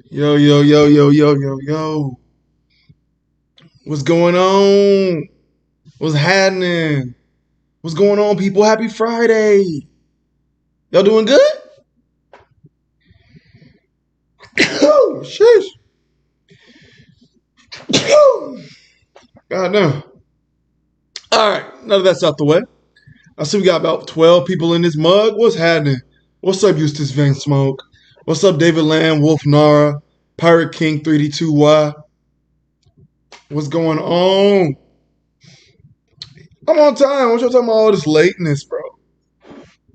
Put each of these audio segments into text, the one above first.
Yo, yo, yo, yo, yo, yo, yo. What's going on? What's happening? What's going on, people? Happy Friday. Y'all doing good? Oh, sheesh. God damn. All right, none of that's out the way. I see we got about 12 people in this mug. What's happening? What's up, Eustace Van Smoke? What's up, David Lamb, Wolf Nara, Pirate King 3D2Y? What's going on? I'm on time. What y'all talking about all this lateness, bro?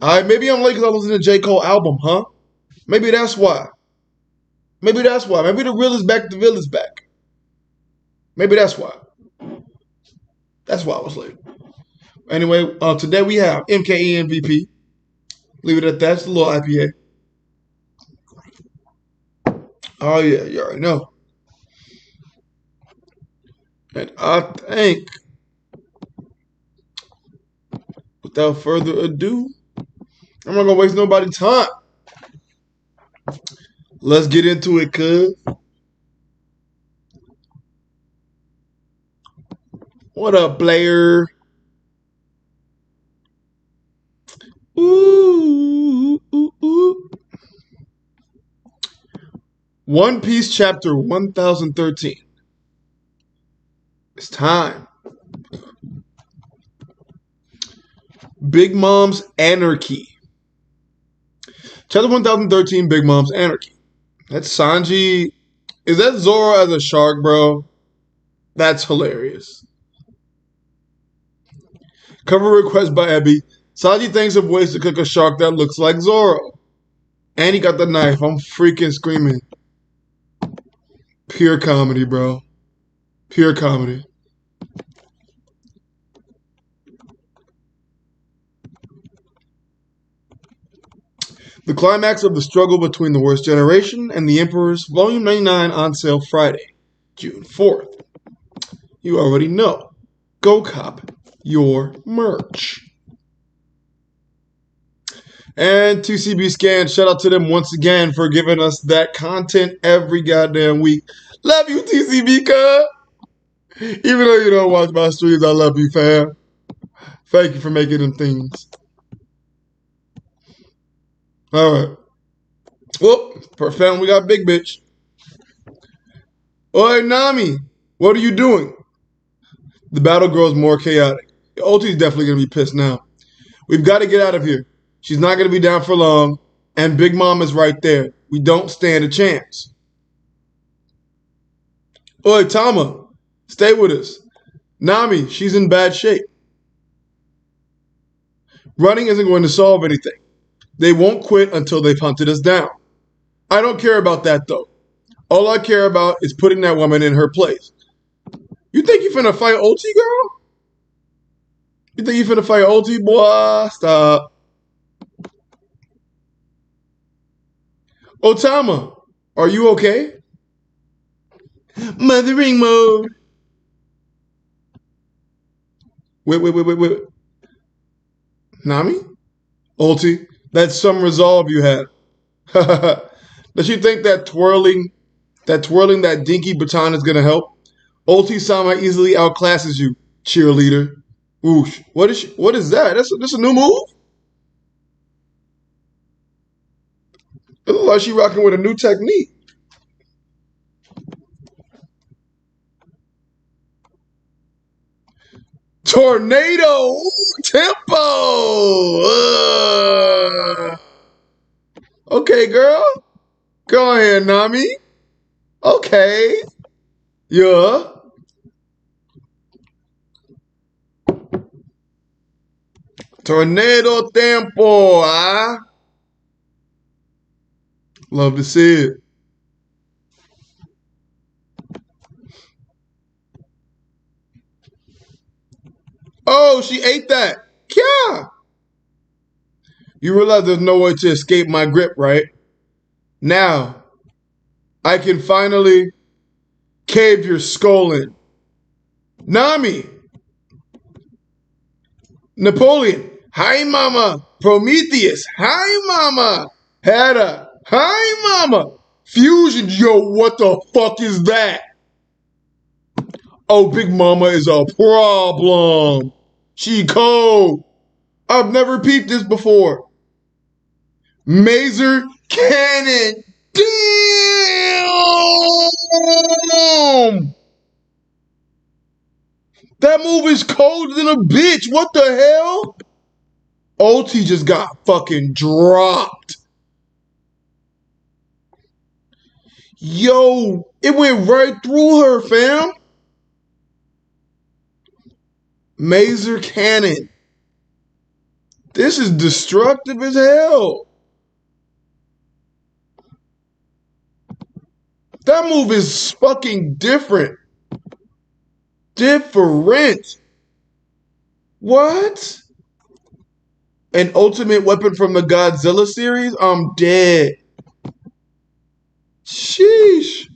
All right, maybe I'm late because I was listening to J. Cole album, huh? Maybe that's why. Maybe that's why. Maybe the real is back, the real is back. Maybe that's why. That's why I was late. Anyway, today we have MKE MVP. Leave it at that. It's a little IPA. Oh, yeah, you already know. And I think, without further ado, I'm not going to waste nobody's time. Let's get into it, cuz. What up, Blair? Ooh, ooh, ooh. One Piece Chapter 1013. It's time. Big Mom's Anarchy. Chapter 1013, Big Mom's Anarchy. That's Sanji. Is that Zoro as a shark, bro? That's hilarious. Cover request by Ebby. Sanji thinks of ways to cook a shark that looks like Zoro. And he got the knife. I'm freaking screaming. Pure comedy, bro. Pure comedy. The climax of the struggle between the worst generation and the Emperors, Volume 99, on sale Friday, June 4th. You already know. Go cop your merch. And TCB Scan, shout out to them once again for giving us that content every goddamn week. Love you, TCB, cuz. Even though you don't watch my streams, I love you, fam. Thank you for making them things. All right. Well, per fam, we got big bitch. Oi, Nami, what are you doing? The battle grows more chaotic. Ulti's definitely going to be pissed now. We've got to get out of here. She's not going to be down for long, and Big Mom is right there. We don't stand a chance. Oi, Tama, stay with us. Nami, she's in bad shape. Running isn't going to solve anything. They won't quit until they've hunted us down. I don't care about that, though. All I care about is putting that woman in her place. You think you finna fight Ulti, girl? You think you finna fight Ulti, boy? Stop. Otama, are you okay? Mothering mode. Wait. Nami? Ulti, that's some resolve you have. Does she think that twirling that dinky baton is gonna help? Ulti-sama easily outclasses you, cheerleader. Whoosh. What is that? That's a new move? It looks like she's rocking with a new technique. Tornado tempo. Okay, girl. Go ahead, Nami. Okay. Yeah. Tornado tempo, ah. Love to see it. Oh, she ate that. Yeah. You realize there's no way to escape my grip, right? Now, I can finally cave your skull in. Nami. Napoleon. Hi, mama. Prometheus. Hi, mama. Hera. Hi, mama. Fusion, yo, what the fuck is that? Oh, Big Mama is a problem. She cold. I've never peeped this before. Maser Cannon. Damn! That move is colder than a bitch. What the hell? Ulti just got fucking dropped. Yo, it went right through her, fam. Maser Cannon. This is destructive as hell. That move is fucking different. Different. What? An ultimate weapon from the Godzilla series? I'm dead. Sheesh.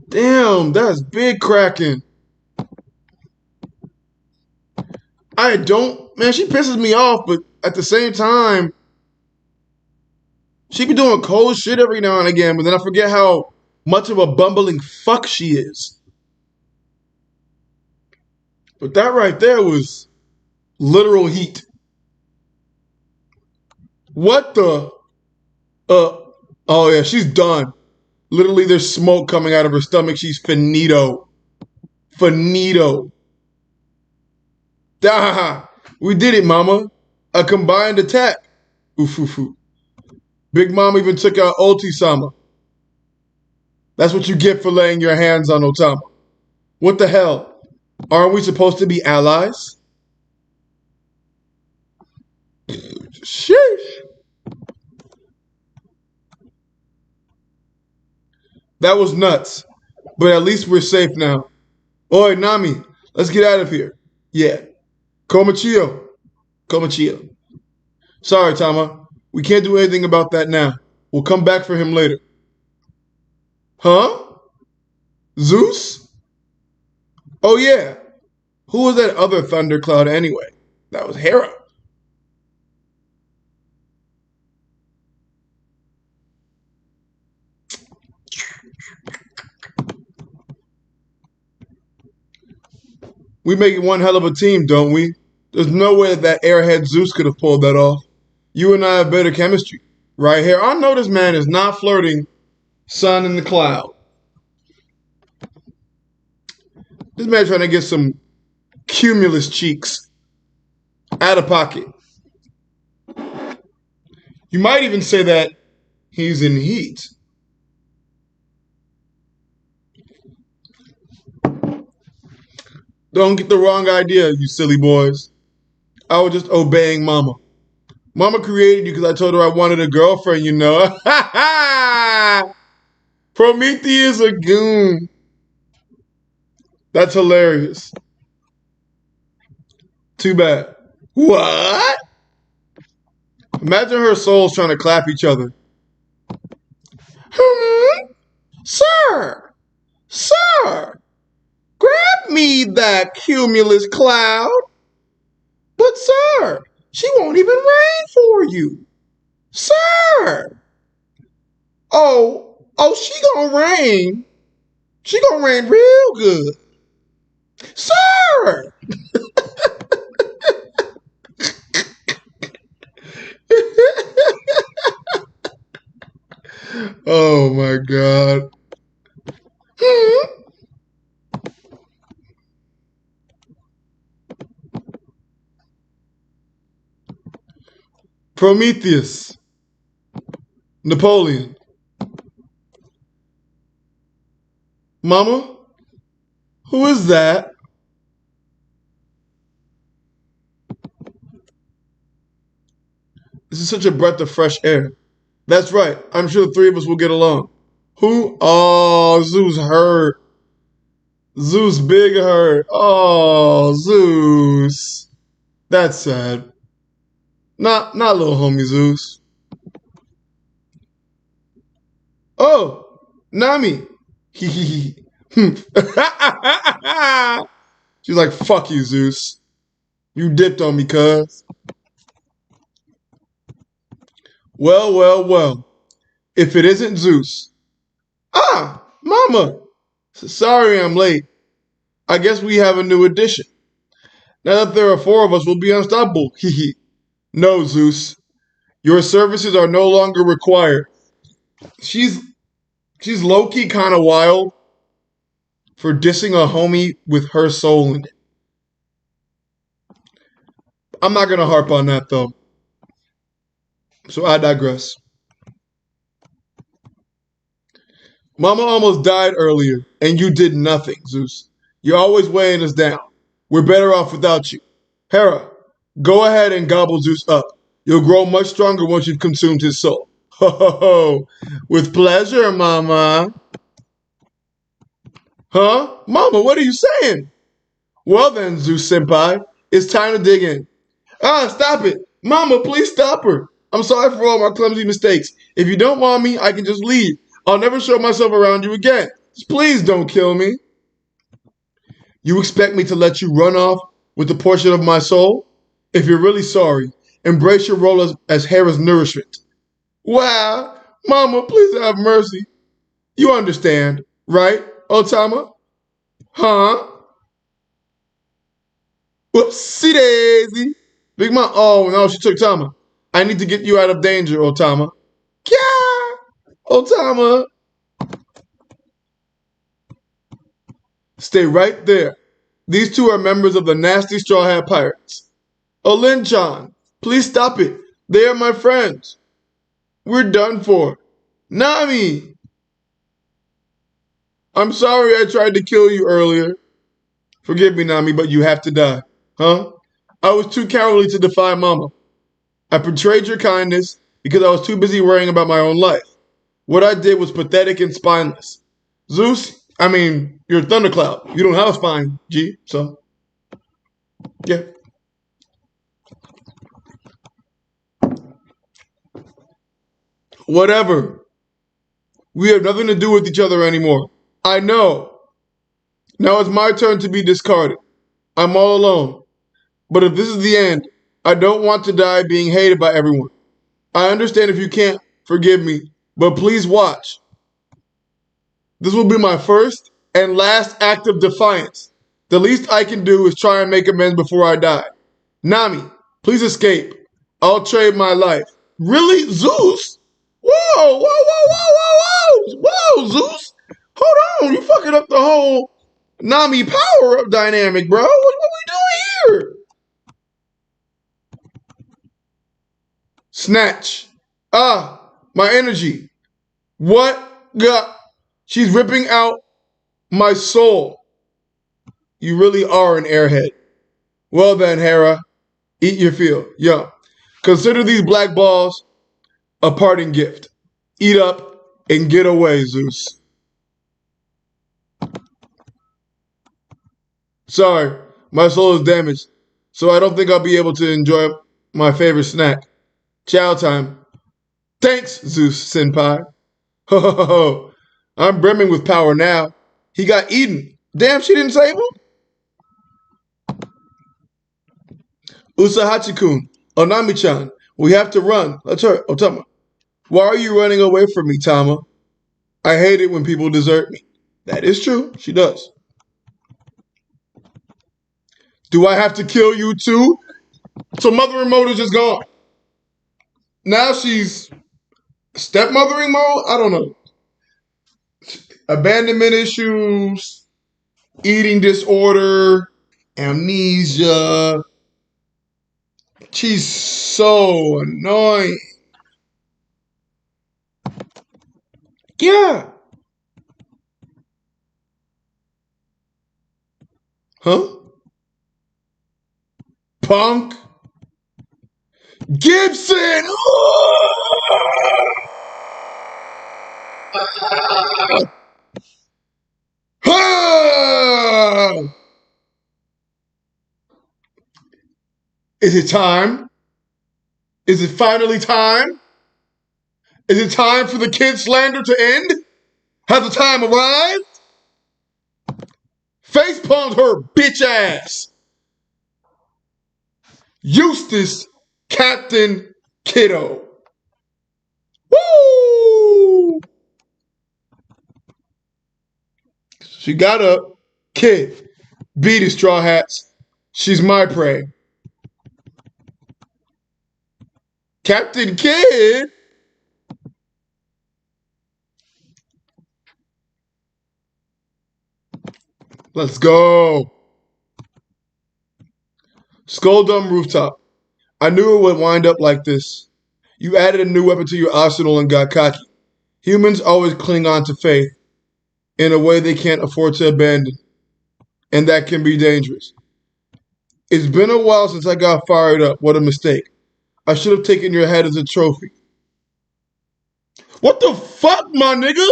Damn, that's big cracking. Man, she pisses me off, but at the same time, she be doing cold shit every now and again, but then I forget how much of a bumbling fuck she is. But that right there was literal heat. What the? Oh yeah, she's done. Literally, there's smoke coming out of her stomach. She's finito. Finito. Da! We did it, mama. A combined attack. Oof, oof, oof. Big Mom even took out Ulti-sama. That's what you get for laying your hands on Otama. What the hell? Aren't we supposed to be allies? Sheesh. That was nuts. But at least we're safe now. Oi, Nami, let's get out of here. Yeah. Komachio. Komachio. Sorry, Tama. We can't do anything about that now. We'll come back for him later. Huh? Zeus? Oh, yeah. Who was that other thundercloud anyway? That was Hera. We make it one hell of a team, don't we? There's no way that airhead Zeus could have pulled that off. You and I have better chemistry. Right here. I know this man is not flirting sun in the cloud. This man trying to get some cumulus cheeks out of pocket. You might even say that he's in heat. Don't get the wrong idea, you silly boys. I was just obeying Mama. Mama created you because I told her I wanted a girlfriend, you know. Prometheus a goon. That's hilarious. Too bad. What? Imagine her souls trying to clap each other. Sir! Sir! Grab me that cumulus cloud. But sir, she won't even rain for you. Sir! Oh, she gonna rain. She gonna rain real good. Sir! Oh my God. Prometheus. Napoleon. Mama? Who is that? This is such a breath of fresh air. That's right. I'm sure the three of us will get along. Who? Oh, Zeus hurt. Zeus big hurt. Oh, Zeus. That's sad. Not little homie Zeus. Oh, Nami. She's like, fuck you, Zeus. You dipped on me, cuz. Well, well, well. If it isn't Zeus. Ah, Mama. Sorry I'm late. I guess we have a new addition. Now that there are four of us, we'll be unstoppable. Hee hee. No, Zeus. Your services are no longer required. She's low-key kind of wild for dissing a homie with her soul in it. I'm not gonna harp on that though. So I digress. Mama almost died earlier, and you did nothing, Zeus. You're always weighing us down. We're better off without you. Hera, go ahead and gobble Zeus up. You'll grow much stronger once you've consumed his soul. Ho ho ho! With pleasure, Mama. Huh? Mama, what are you saying? Well then, Zeus Senpai, it's time to dig in. Ah, stop it! Mama, please stop her! I'm sorry for all my clumsy mistakes. If you don't want me, I can just leave. I'll never show myself around you again. Just please don't kill me. You expect me to let you run off with a portion of my soul? If you're really sorry, embrace your role as Hera's nourishment. Wow, Mama, please have mercy. You understand, right, Otama? Huh? Whoopsie daisy. Big Mom. Oh no, she took Tama. I need to get you out of danger, Otama. Yeah, Otama. Stay right there. These two are members of the nasty Straw Hat Pirates. Olin-chan, please stop it. They are my friends. We're done for. Nami! I'm sorry I tried to kill you earlier. Forgive me, Nami, but you have to die. Huh? I was too cowardly to defy Mama. I betrayed your kindness because I was too busy worrying about my own life. What I did was pathetic and spineless. Zeus, you're a thundercloud. You don't have a spine, G, so, yeah. Whatever. We have nothing to do with each other anymore. I know. Now it's my turn to be discarded. I'm all alone. But if this is the end, I don't want to die being hated by everyone. I understand if you can't forgive me, but please watch. This will be my first and last act of defiance. The least I can do is try and make amends before I die. Nami, please escape. I'll trade my life. Really? Zeus? Whoa, whoa, whoa, whoa, whoa, whoa! Whoa, Zeus! Hold on, you fucking up the whole Nami power-up dynamic, bro. What we doing here? Snatch. Ah, my energy. What? God. She's ripping out my soul. You really are an airhead. Well then, Hera, eat your fill. Yo, consider these black balls a parting gift. Eat up and get away, Zeus. Sorry, my soul is damaged, so I don't think I'll be able to enjoy my favorite snack. Chow time. Thanks, Zeus Senpai. Ho ho ho ho. I'm brimming with power now. He got eaten. Damn, she didn't save him? Usahachi-kun, Onami-chan, we have to run. Let's hurry. Otama. Why are you running away from me, Tama? I hate it when people desert me. That is true. She does. Do I have to kill you too? So mothering mode is just gone. Now she's stepmothering mode? I don't know. Abandonment issues, eating disorder, amnesia. She's so annoying. Yeah. Huh? Punk? Gibson! Is it time? Is it finally time? Is it time for the kid slander to end? Has the time arrived? Face palmed her bitch ass. Eustace Captain Kiddo. She got up. Kid, beat it, Straw Hats. She's my prey. Captain Kidd? Let's go. Skulldome Rooftop. I knew it would wind up like this. You added a new weapon to your arsenal and got cocky. Humans always cling on to faith in a way they can't afford to abandon, and that can be dangerous. It's been a while since I got fired up. What a mistake. I should have taken your head as a trophy. What the fuck, my nigga?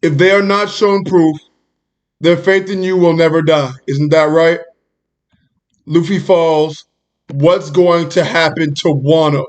If they are not shown proof, their faith in you will never die. Isn't that right? Luffy falls. What's going to happen to Wano?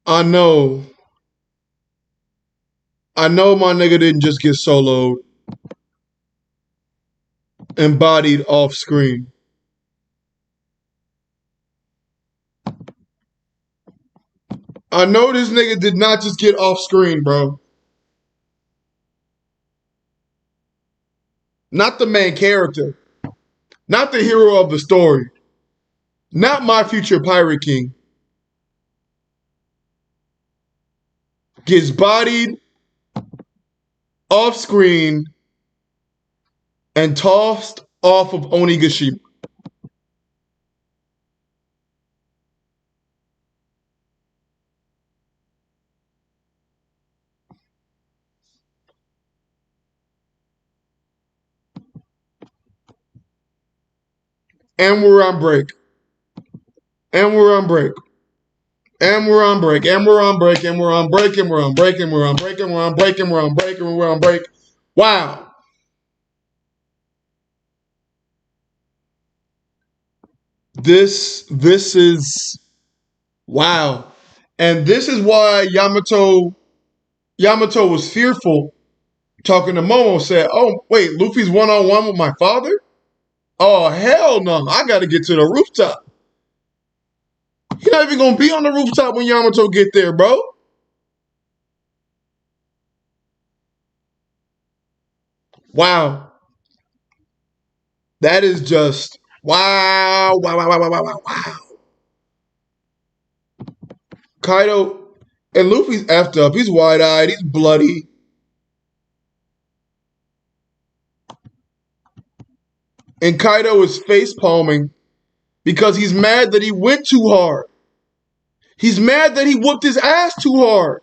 I know. I know my nigga didn't just get soloed and bodied off screen. I know this nigga did not just get off screen, bro. Not the main character. Not the hero of the story. Not my future Pirate King. Gets bodied off screen and tossed off of Onigashima. And we're on break. And we're on break. And we're on break. And we're on break. And we're on break. And we're on break. And we're on break. And we're on break. And we're on break. And we're on break. Wow. This is wow. And this is why Yamato was fearful talking to Momo, said, "Oh, wait, Luffy's one-on-one with my father? Oh, hell no. I gotta get to the rooftop." He's not even gonna be on the rooftop when Yamato get there, bro. Wow. That is just wow. Wow, wow, wow, wow, wow, wow. Kaido and Luffy's effed up. He's wide-eyed. He's bloody. And Kaido is face palming because he's mad that he went too hard. He's mad that he whooped his ass too hard.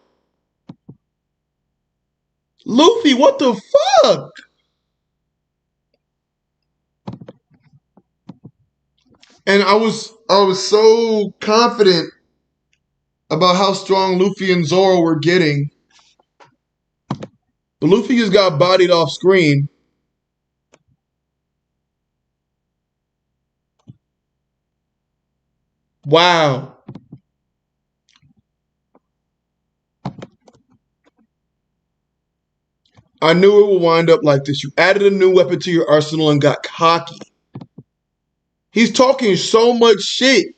Luffy, what the fuck? And I was so confident about how strong Luffy and Zoro were getting. But Luffy just got bodied off screen. Wow. I knew it would wind up like this. You added a new weapon to your arsenal and got cocky. He's talking so much shit.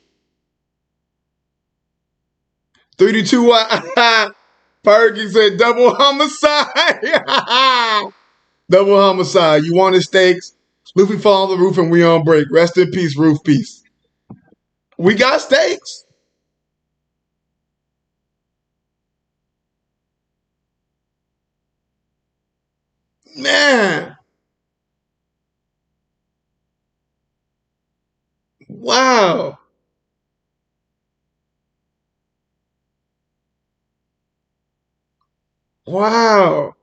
3 2 Pirate King said double homicide. Double homicide. You wanted stakes? Luffy fall on the roof and we on break. Rest in peace, roof peace. We got stakes. Man. Wow. Wow.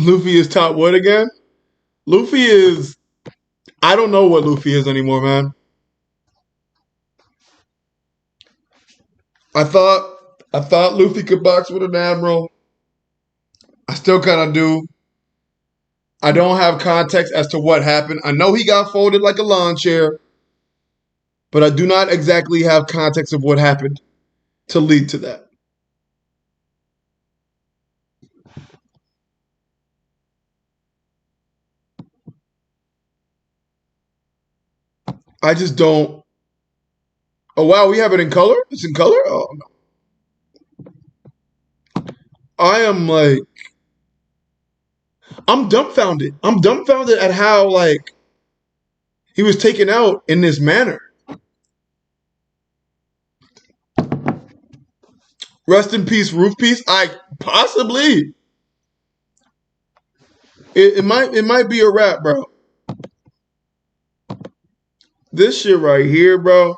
Luffy is top what again? Luffy is. I don't know what Luffy is anymore, man. I thought Luffy could box with an admiral. I still kind of do. I don't have context as to what happened. I know he got folded like a lawn chair, but I do not exactly have context of what happened to lead to that. I just don't. Oh wow, we have it in color. It's in color. Oh no. I am like, I'm dumbfounded. I'm dumbfounded at how like he was taken out in this manner. Rest in peace, Roof Piece. I possibly. It might be a wrap, bro. This shit right here, bro.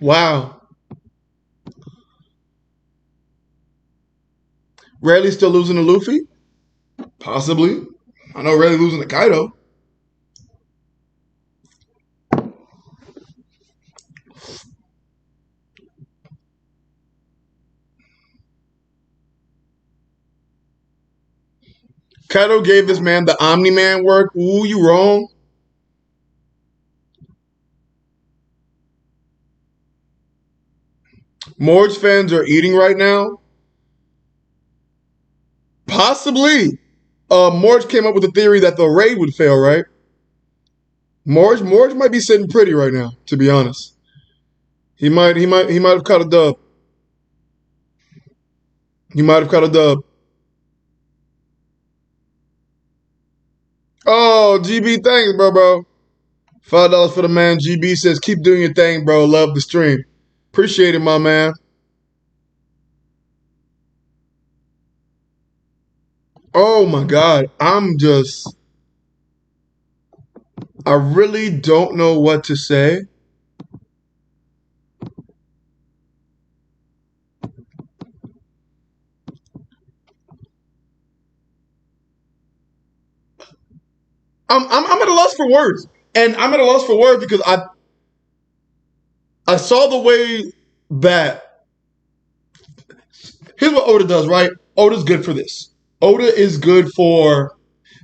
Wow. Rayleigh still losing to Luffy? Possibly. I know Rayleigh losing to Kaido. Kaido gave this man the Omni-Man work. Ooh, you wrong. Morge fans are eating right now. Possibly. Morge came up with the theory that the raid would fail, right? Morge might be sitting pretty right now, to be honest. He might have caught a dub. He might have caught a dub. Oh, GB, thanks, bro. $5 for the man. GB says, keep doing your thing, bro. Love the stream. Appreciate it, my man. Oh my God. I really don't know what to say. I'm at a loss for words. And I'm at a loss for words because I saw the way that here's what Oda does, right? Oda's good for this. Oda is good for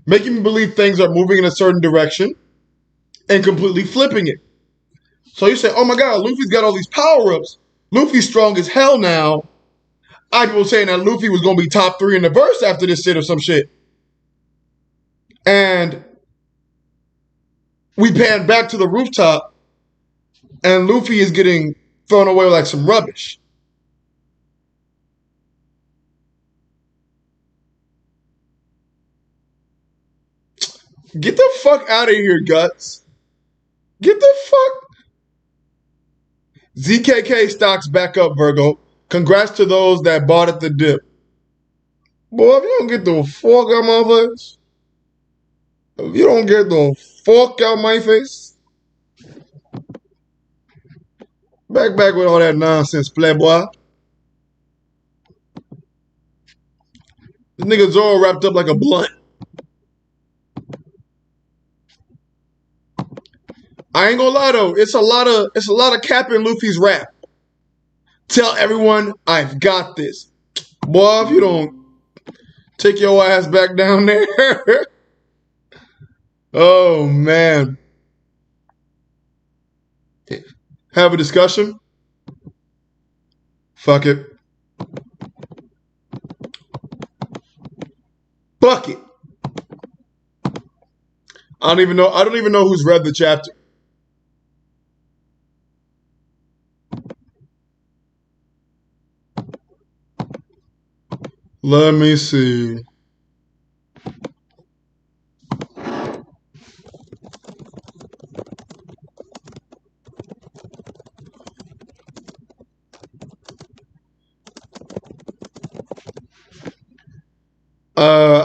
making me believe things are moving in a certain direction and completely flipping it. So you say, oh my God, Luffy's got all these power-ups. Luffy's strong as hell now. I was saying that Luffy was going to be top 3 in the verse after this shit or some shit. And we pan back to the rooftop and Luffy is getting thrown away like some rubbish. Get the fuck out of here, Guts. Get the fuck. ZKK stocks back up, Virgo. Congrats to those that bought at the dip. Boy, if you don't get the fuck out of my face, if you don't get the fuck out of my face, back with all that nonsense, playboy. This nigga Zoro wrapped up like a blunt. I ain't gonna lie though, it's a lot of cap in Luffy's rap. Tell everyone I've got this. Boy, if you don't take your ass back down there. Oh man. Have a discussion? Fuck it. Fuck it. I don't even know who's read the chapter. Let me see.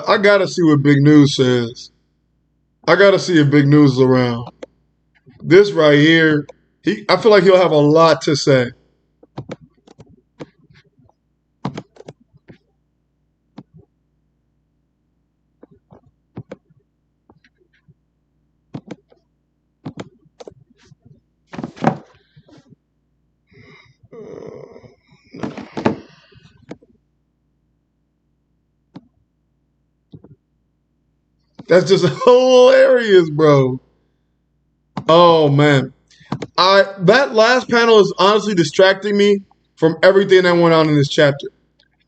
I gotta see what Big News says. I gotta see if Big News is around. This right here, I feel like he'll have a lot to say. That's just hilarious, bro. Oh man. That last panel is honestly distracting me from everything that went on in this chapter.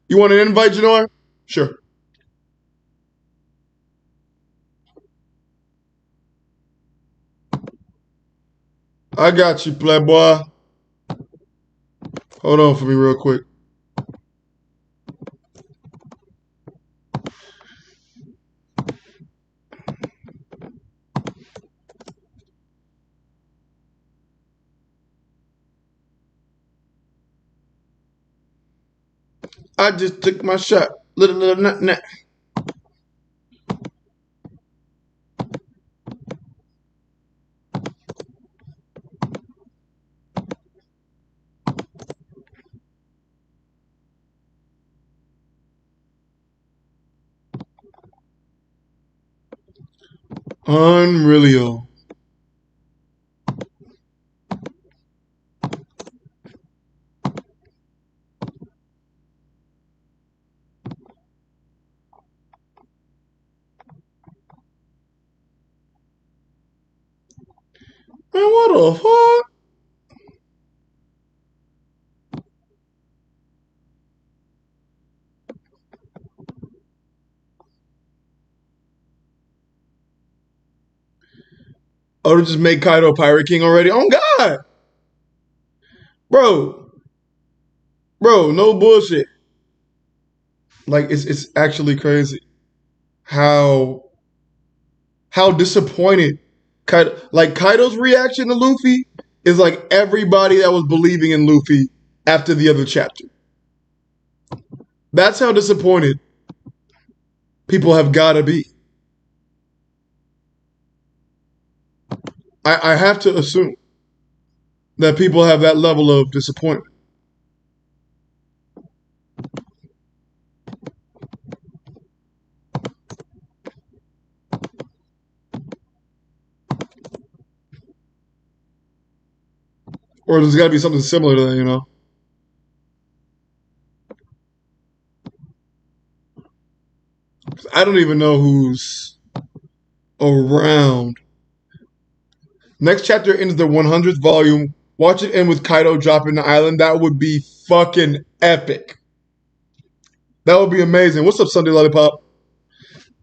You want an invite, Janor? Sure. I got you, playboy. Hold on for me real quick. I just took my shot. Little nut nut. Unreal. Man, what the fuck? Oh, to just make Kaido Pirate King already? Oh God, bro, bro, no bullshit. Like it's actually crazy how disappointed Kaido. Like Kaido's reaction to Luffy is like everybody that was believing in Luffy after the other chapter. That's how disappointed people have got to be. I have to assume that people have that level of disappointment. Or there's got to be something similar to that, you know? I don't even know who's around. Next chapter ends the 100th volume. Watch it end with Kaido dropping the island. That would be fucking epic. That would be amazing. What's up, Sunday Lollipop?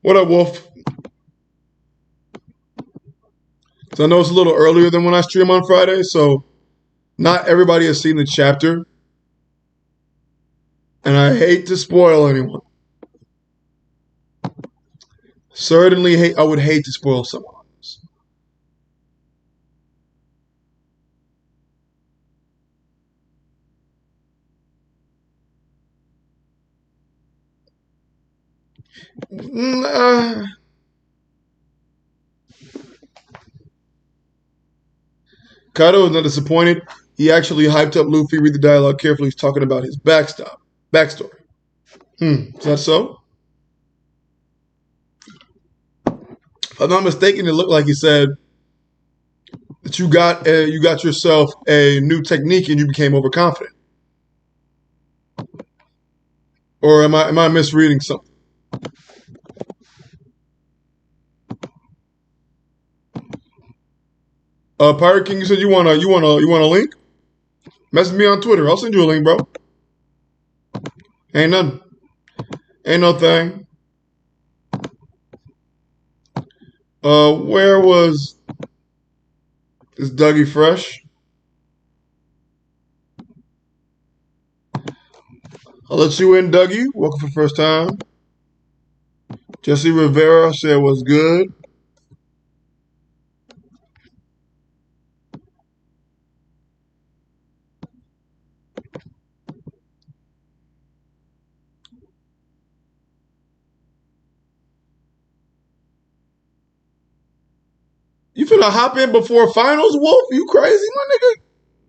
What up, Wolf? So I know it's a little earlier than when I stream on Friday, so not everybody has seen the chapter. And I hate to spoil anyone. Certainly hate I would hate to spoil someone. Mm, Kaido is not disappointed. He actually hyped up Luffy. Read the dialogue carefully. He's talking about his backstory. Is that so? If I'm not mistaken, it looked like he said that you got yourself a new technique and you became overconfident. Or am I misreading something? Pirate King, you said you want a link? Message me on Twitter. I'll send you a link, bro. Ain't nothing. Ain't no thing. Where was is Dougie Fresh? I'll let you in, Dougie. Welcome for the first time. Jesse Rivera said was good. gonna hop in before finals, Wolf? You crazy, my nigga?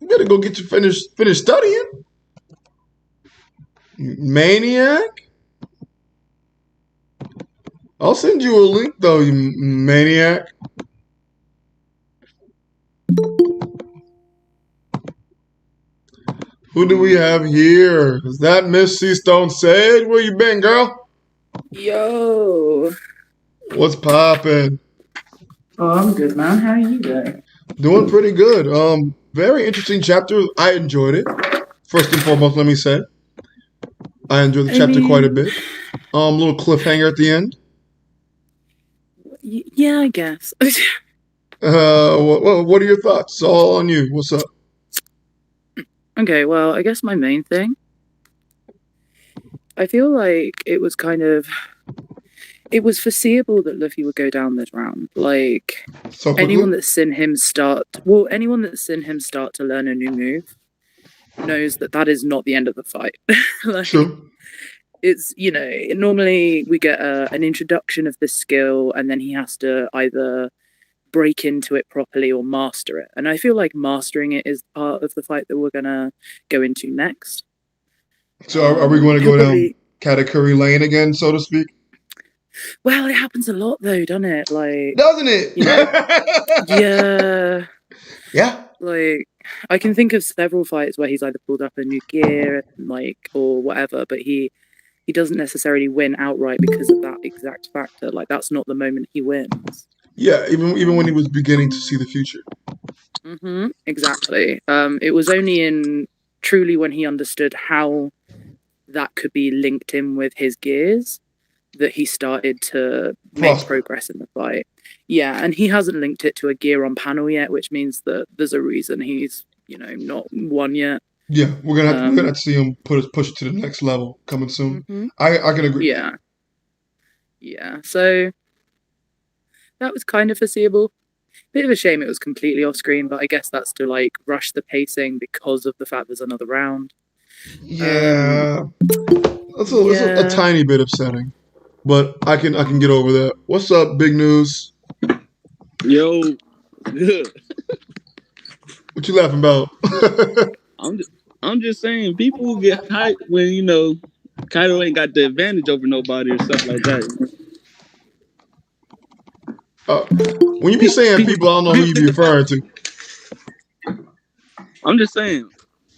You better go get you finish studying. Maniac. I'll send you a link though, you maniac. Who do we have here? Is that Miss C Stone Sage? Where you been, girl? Yo. What's poppin'? Oh, I'm good, man. How are you doing? Doing pretty good. Very interesting chapter. I enjoyed it. First and foremost, let me say, I enjoyed the chapter quite a bit. Little cliffhanger at the end. Yeah, I guess. What are your thoughts? All on you. What's up? Okay, well, I guess my main thing, I feel like it was foreseeable that Luffy would go down this round. Like, So quickly? anyone that's seen him start to learn a new move knows that is not the end of the fight. Like, True. it's, normally we get an introduction of this skill and then he has to either break into it properly or master it. And I feel like mastering it is part of the fight that we're going to go into next. So are we going to go down Katakuri Lane again, so to speak? Well, it happens a lot though, doesn't it? Like, doesn't it? Yeah. Yeah. Like, I can think of several fights where he's either pulled up a new gear, or whatever, but he doesn't necessarily win outright because of that exact factor. Like, that's not the moment he wins. Yeah, even when he was beginning to see the future. Mm-hmm. Exactly. It was only truly when he understood how that could be linked in with his gears that he started to make progress in the fight. Yeah, and he hasn't linked it to a gear on panel yet, which means that there's a reason he's, not won yet. Yeah, we're gonna have to see him push it to the next level coming soon. Mm-hmm. I can agree. Yeah. Yeah. So that was kind of foreseeable. Bit of a shame it was completely off screen, but I guess that's to rush the pacing because of the fact there's another round. Yeah. It's a tiny bit upsetting. But I can get over that. What's up, big news? Yo, good. What you laughing about? I'm just saying, people get hyped when Kaido ain't got the advantage over nobody or stuff like that. When you be saying people, I don't know who you be referring to. I'm just saying,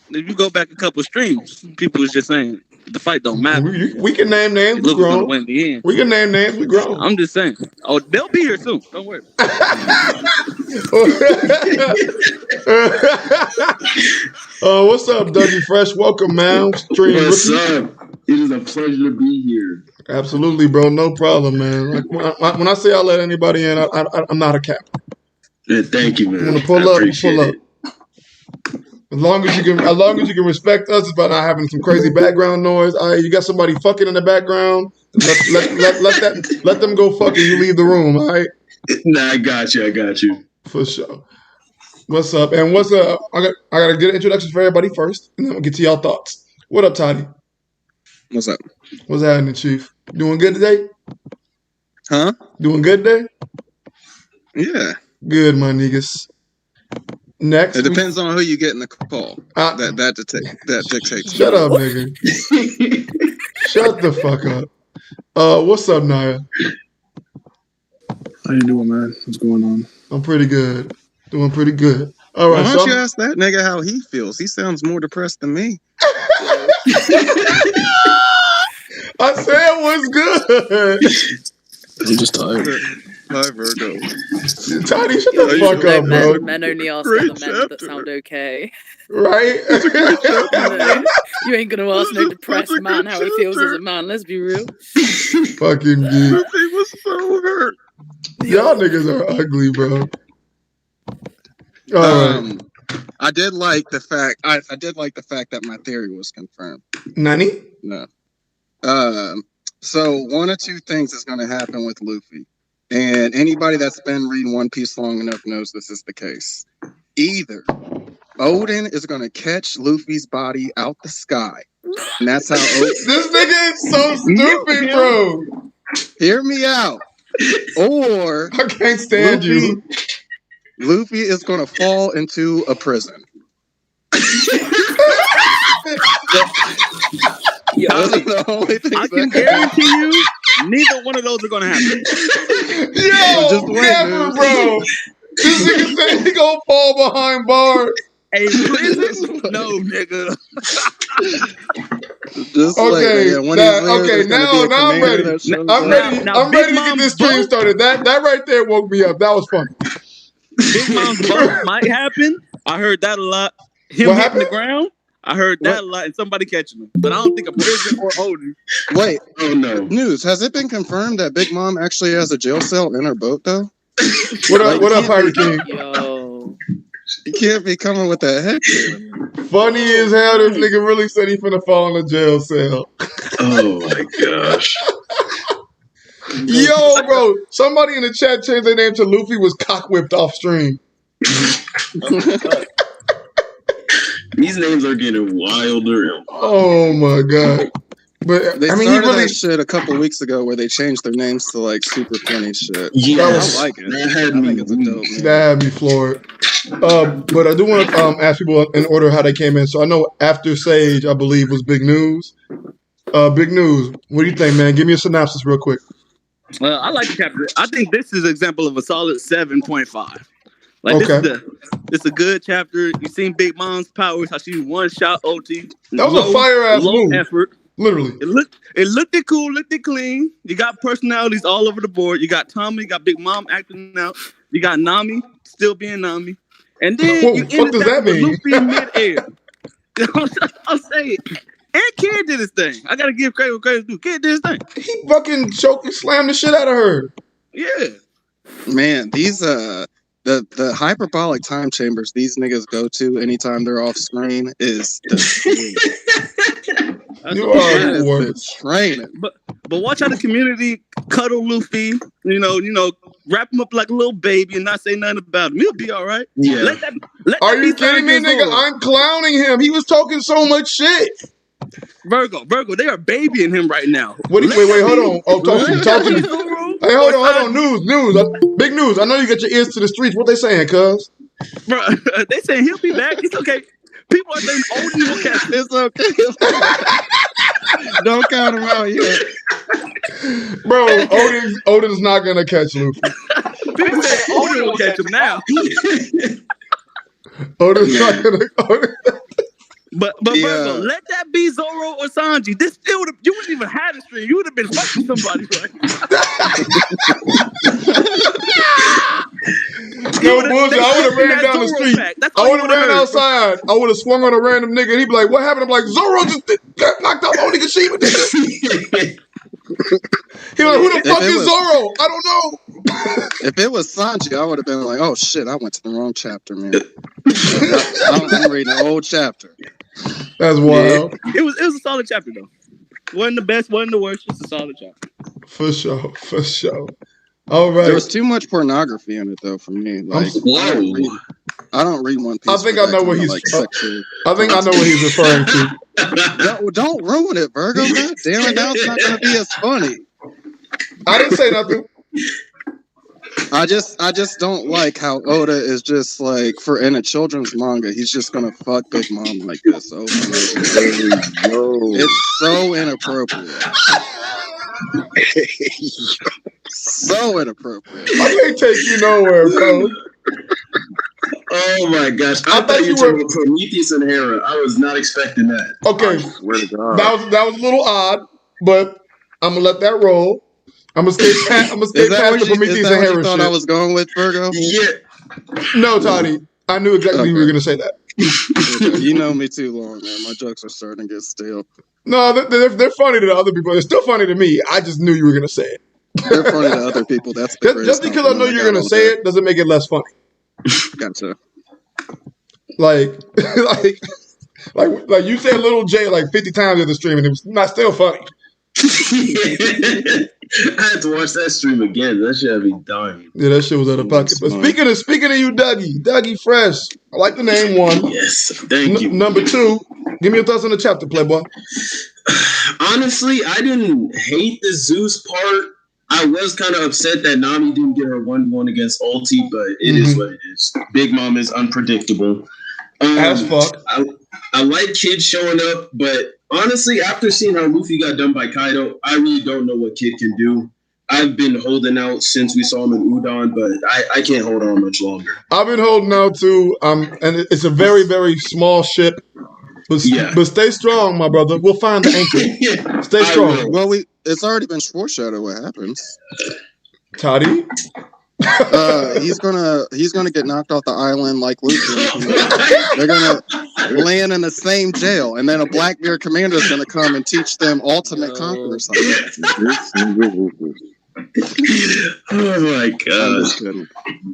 if you go back a couple streams, people was just saying the fight don't matter. We can name names. We grown. Win the end. We can name names. We grown. I'm just saying. Oh, they'll be here soon. Don't worry. What's up, Dougie Fresh? Welcome, man. What's up? It is a pleasure to be here. Absolutely, bro. No problem, man. Like when I say I'll let anybody in, I'm not a cap. Yeah, thank you, man. I'm gonna pull up. As long as you can respect us by not having some crazy background noise. You got somebody fucking in the background. Let them go fucking. You leave the room. All right. Nah, I got you. For sure. What's up? And what's up? I gotta get introductions for everybody first, and then we'll get to y'all thoughts. What up, Toddy? What's up? What's happening, Chief? Doing good today? Huh? Doing good today? Yeah. Good, my niggas. Next, it depends on who you get in the call. That dictates. Shut up, nigga. Shut the fuck up. What's up, Naya? How you doing, man? What's going on? I'm pretty good. Doing pretty good. All right. Why don't you ask that nigga how he feels? He sounds more depressed than me. I said what's good. I'm just tired. Hi, Virgo. Tiny, shut the fuck up, bro. Men only ask other men that sound okay. Right? You ain't gonna ask no depressed man how he feels as a man. Let's be real. Fucking dude. He was so hurt. Y'all niggas are ugly, bro. All right. I did like the fact. I did like the fact that my theory was confirmed. Nani? No. So one or two things is going to happen with Luffy, and anybody that's been reading One Piece long enough knows this is the case. Either Odin is going to catch Luffy's body out the sky, and that's how this nigga is so stupid, bro. Hear me out. Or I can't stand Luffy, you. Luffy is going to fall into a prison. Yo, Those are the only things I can that guarantee you, neither one of those are gonna happen. Yo, Just wait, never, dude. bro. This nigga said he gonna fall behind bars. A prison? No, nigga. Just Okay, wait, man. When that- he's there, okay, there's gonna be a now I'm commander ready. that shows I'm up. ready. Now, I'm Big ready to get Mom's this stream boat- started. That right there woke me up. That was funny. Big Mom's boat might happen. I heard that a lot. Him What hitting happened? the ground. I heard that a lot, and somebody catching him. But I don't think a prison or Odin. Wait, Oh no. news. Has it been confirmed that Big Mom actually has a jail cell in her boat, though? What up? Like, What up, can't Pirate King? yo. You can't be coming with that head cannon. Funny as hell. This nigga really said he finna fall in a jail cell. Oh my gosh. Yo, bro. Somebody in the chat changed their name to Luffy was cock whipped off stream. These names are getting wilder and wilder. Oh my god. But They I mean, he started really. that shit a couple weeks ago where they changed their names to like super funny shit. Yes, I like it. that had I me think it's a dope weak. name. That had me floored. But I do want to ask people in order how they came in. So I know after Sage, I believe, was Big News. Big News. What do you think, man? Give me a synopsis real quick. I like the chapter. I think this is an example of a solid 7.5. Like Okay. this is a good chapter. You seen Big Mom's powers, how she one shot OT. That was a fire ass low move. effort. Literally. It looked it cool, looked it clean. You got personalities all over the board. You got Tommy, you got Big Mom acting out. You got Nami still being Nami. And then Whoa, you what ended does that that with mean? Luffy midair. I'll say it. And Kid did his thing. I gotta give credit where credit's due. Kid did his thing. He fucking slammed the shit out of her. Yeah. Man, these the hyperbolic time chambers these niggas go to anytime they're off screen is the That's You what I'm are saying. the worst. the training. But watch how the community cuddle Luffy, wrap him up like a little baby and not say nothing about him. He'll be all right. Yeah. Let Are that you be kidding me, Sanji's nigga? Zoro. I'm clowning him. He was talking so much shit. Virgo, they are babying him right now. Wait, hold on. Oh, talk to me. Sanji's Zoro Hey, hold or on. News. Big news. I know you got your ears to the streets. What they saying, cuz? Bro, they saying he'll be back. It's okay. People are saying Odin will catch him. It's okay. Don't count him out yet. Bro, Odin's not gonna catch Luffy. People saying Odin will catch him now. Odin's not gonna. But Yeah. Virgo, let that be Zoro or Sanji. This still you wouldn't even have the stream. You would have been fucking somebody, right? No bullshit. I would have ran down the street. I would have ran outside. I would have swung on a random nigga. And he'd be like, "What happened?" I'm like, "Zoro just got knocked out Onigashima." He was like, "Who the fuck is Zoro? I don't know." If it was Sanji, I would have been like, "Oh shit, I went to the wrong chapter, man." I'm reading an old chapter. That's wild. It was a solid chapter though. Wasn't the best, wasn't the worst. Just a solid chapter. For sure. All right. There was too much pornography in it, though, for me. Like, Whoa. I don't read One Piece. I think for I that know what kind of, he's. like, sexual. I think I know what he's referring to. Don't ruin it, Virgo. God damn it, now it's not gonna be as funny. I didn't say nothing. I just don't like how Oda is just like in a children's manga, he's just gonna fuck Big Mom like this over and over. It's so inappropriate. So inappropriate. I can't take you nowhere, bro. Oh my gosh. I thought you were talking about Prometheus and Hera. I was not expecting that. Okay, I swear to God. that was a little odd, but I'm gonna let that roll. I'm gonna stay past the Prometheus and Hera thought shit. I was going with, Virgo? Yeah. No, Toddy. I knew exactly you were gonna say that. You know me too long, man. My jokes are starting to get stale. No, they're funny to other people. They're still funny to me. I just knew you were gonna say it. They're funny to other people. That's the Just because I know you're gonna say it doesn't make it less funny. Gotcha. Like you said Little J like 50 times in the stream, and it was not still funny. I had to watch that stream again. That shit had me dying. Yeah, that shit was out of pocket. But speaking of you, Dougie Fresh. I like the name one. Yes, thank you. Number two, give me your thoughts on the chapter, Playboy. Honestly, I didn't hate the Zeus part. I was kind of upset that Nami didn't get her 1-1 against Ulti, but it is what it is. Big Mom is unpredictable. As fuck. I like Kid showing up, but honestly, after seeing how Luffy got done by Kaido, I really don't know what Kid can do. I've been holding out since we saw him in Udon, but I can't hold on much longer. I've been holding out too, and it's a very, very small ship. But stay strong, my brother. We'll find the anchor. Stay strong. Well, it's already been foreshadowed what happens. Toddy? He's gonna get knocked off the island like Luffy. They're gonna land in the same jail, and then a Blackbeard commander is gonna come and teach them ultimate conquer or something. Oh my god!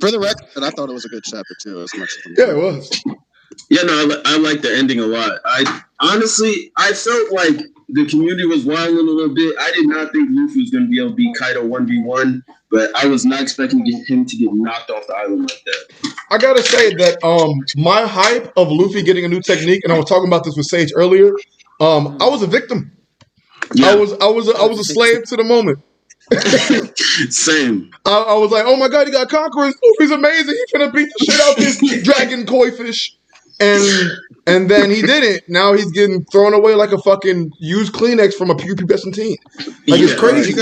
For the record, I thought it was a good chapter too, as much as it was. Yeah, no, I like the ending a lot. I felt like the community was wilding a little bit. I did not think Luffy was going to be able to beat Kaido 1v1, but I was not expecting him to get knocked off the island like that. I gotta say that my hype of Luffy getting a new technique, and I was talking about this with Sage earlier. I was a victim. Yeah. I was a slave to the moment. Same. I was like, oh my god, he got conquerors. Luffy's amazing. He's gonna beat the shit out this dragon koi fish. And then he didn't. Now he's getting thrown away like a fucking used Kleenex from a pubescent teen. Like it's crazy. You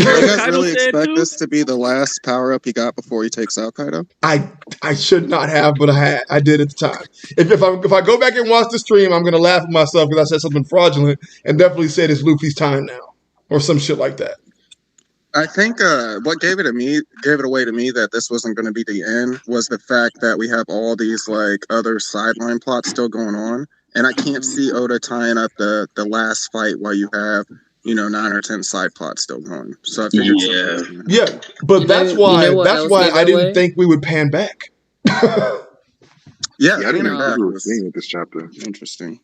guys really expect this to be the last power up he got before he takes out Kaido? I should not have, but I did at the time. If I go back and watch the stream, I'm gonna laugh at myself because I said something fraudulent and definitely said it's Luffy's time now or some shit like that. I think what gave it away to me that this wasn't going to be the end was the fact that we have all these like other sideline plots still going on, and I can't see Oda tying up the last fight while you have 9 or 10 side plots still going. So I figured but that's why I didn't think we would pan back. I didn't know we were seeing this chapter. Interesting.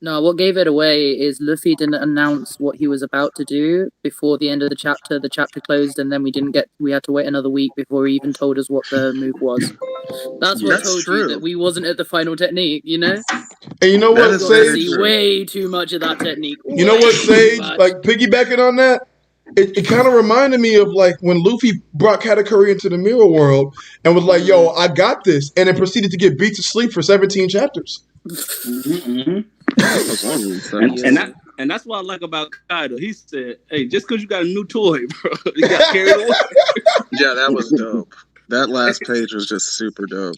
No, what gave it away is Luffy didn't announce what he was about to do before the end of the chapter. The chapter closed, and then we had to wait another week before he even told us what the move was. That's what told you that we wasn't at the final technique, you know? And you know what, Sage? See way too much of that technique. You know what, Sage? Like, piggybacking on that, it kind of reminded me of, like, when Luffy brought Katakuri into the mirror world and was like, yo, I got this, and then proceeded to get beat to sleep for 17 chapters. And that's what I like about Kaido. He said, "Hey, just because you got a new toy, bro, you got carried away." Yeah, that was dope. That last page was just super dope.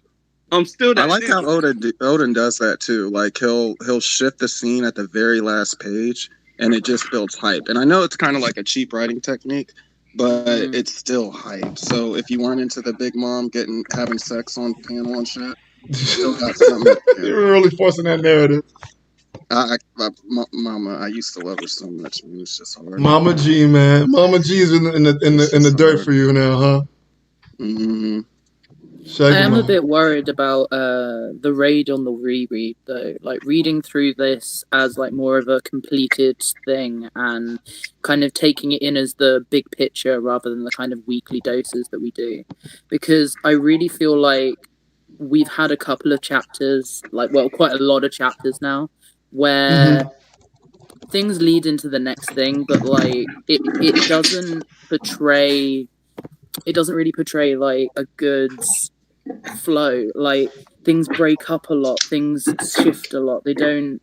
I'm still. I like how Odin does that too. Like he'll shift the scene at the very last page, and it just builds hype. And I know it's kind of like a cheap writing technique, but it's still hype. So if you weren't into the Big Mom having sex on panel and shit, you still got something. You're really forcing that narrative. Mama, I used to love her so much. Man. It's just hard. Mama G, man. Mama G's in the dirt for you now, huh? Mm-hmm. I am a bit worried about the raid on the reread though. Like reading through this as like more of a completed thing and kind of taking it in as the big picture rather than the kind of weekly doses that we do. Because I really feel like we've had a couple of chapters, quite a lot of chapters now, where things lead into the next thing, but like it doesn't really portray like a good flow. Like things break up a lot, things shift a lot. They don't.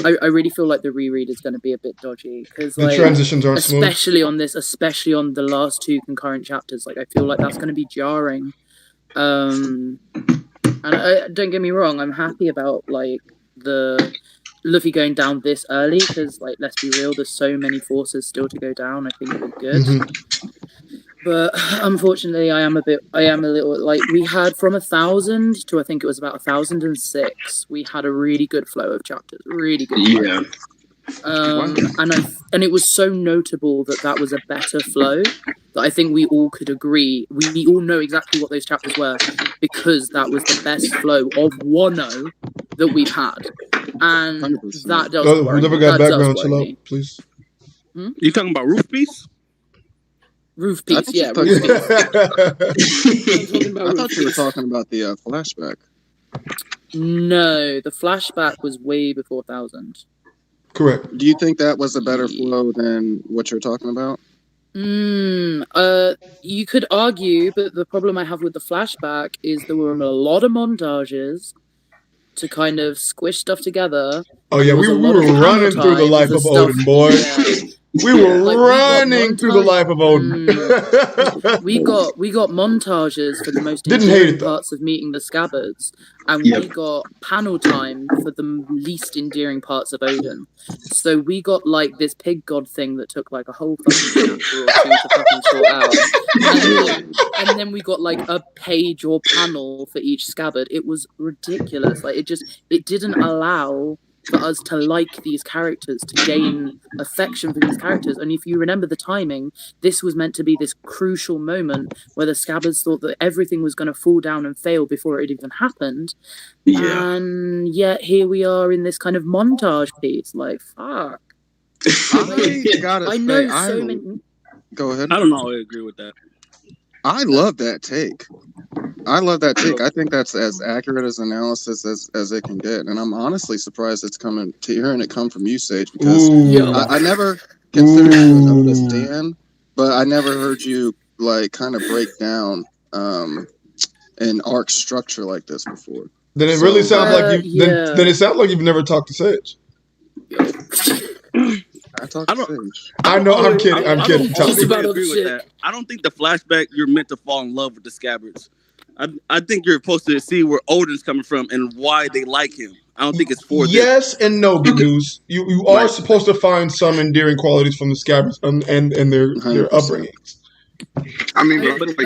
I really feel like the reread is going to be a bit dodgy because the transitions aren't smooth, especially on the last 2 concurrent chapters. Like I feel like that's going to be jarring. And don't get me wrong, I'm happy about like the Luffy going down this early because, like, let's be real, there's so many forces still to go down. I think it looked good, but unfortunately, I am a little like we had from 1,000 to I think it was about 1,006. We had a really good flow of chapters, really good. Yeah. And it was so notable that was a better flow that I think we all could agree. We all know exactly what those chapters were because that was the best flow of Wano that we've had, and 100%. That does. We never got background. Chill out, please. You talking about Roof Piece? Roof Piece, yeah. Roof Piece. I thought you were talking about the flashback. No, the flashback was way before 1,000. Correct. Do you think that was a better flow than what you're talking about? You could argue, but the problem I have with the flashback is there were a lot of montages to kind of squish stuff together. Oh yeah, we were running through the life of Odin, boy. We were running through the life of Odin. We got montages for the most endearing parts of meeting the scabbards, and we got panel time for the least endearing parts of Odin. So we got like this pig god thing that took like a whole fucking chapter or two to fucking sort out, and then we got like a page or panel for each scabbard. It was ridiculous. Like it didn't allow for us to like these characters, to gain affection for these characters. And if you remember the timing, this was meant to be this crucial moment where the scabbards thought that everything was going to fall down and fail before it even happened. Yeah. And yet here we are in this kind of montage piece. Like, fuck. I know so many... Go ahead. I don't know. I agree with that. I love that take. I think that's as accurate as analysis as it can get, and I'm honestly surprised hearing it come from you, Sage, because I never considered you an Otis stan, but I never heard you like kind of break down an arc structure like this before. Then it really sounds like you. Then it sounds like you've never talked to Sage. I know. I'm kidding. I'm kidding. I don't think the flashback you're meant to fall in love with the scabbards. I think you're supposed to see where Odin's coming from and why they like him. I don't think it's for yes them. And no, Big News. You are supposed to find some endearing qualities from the scabbards and their upbringings. I mean,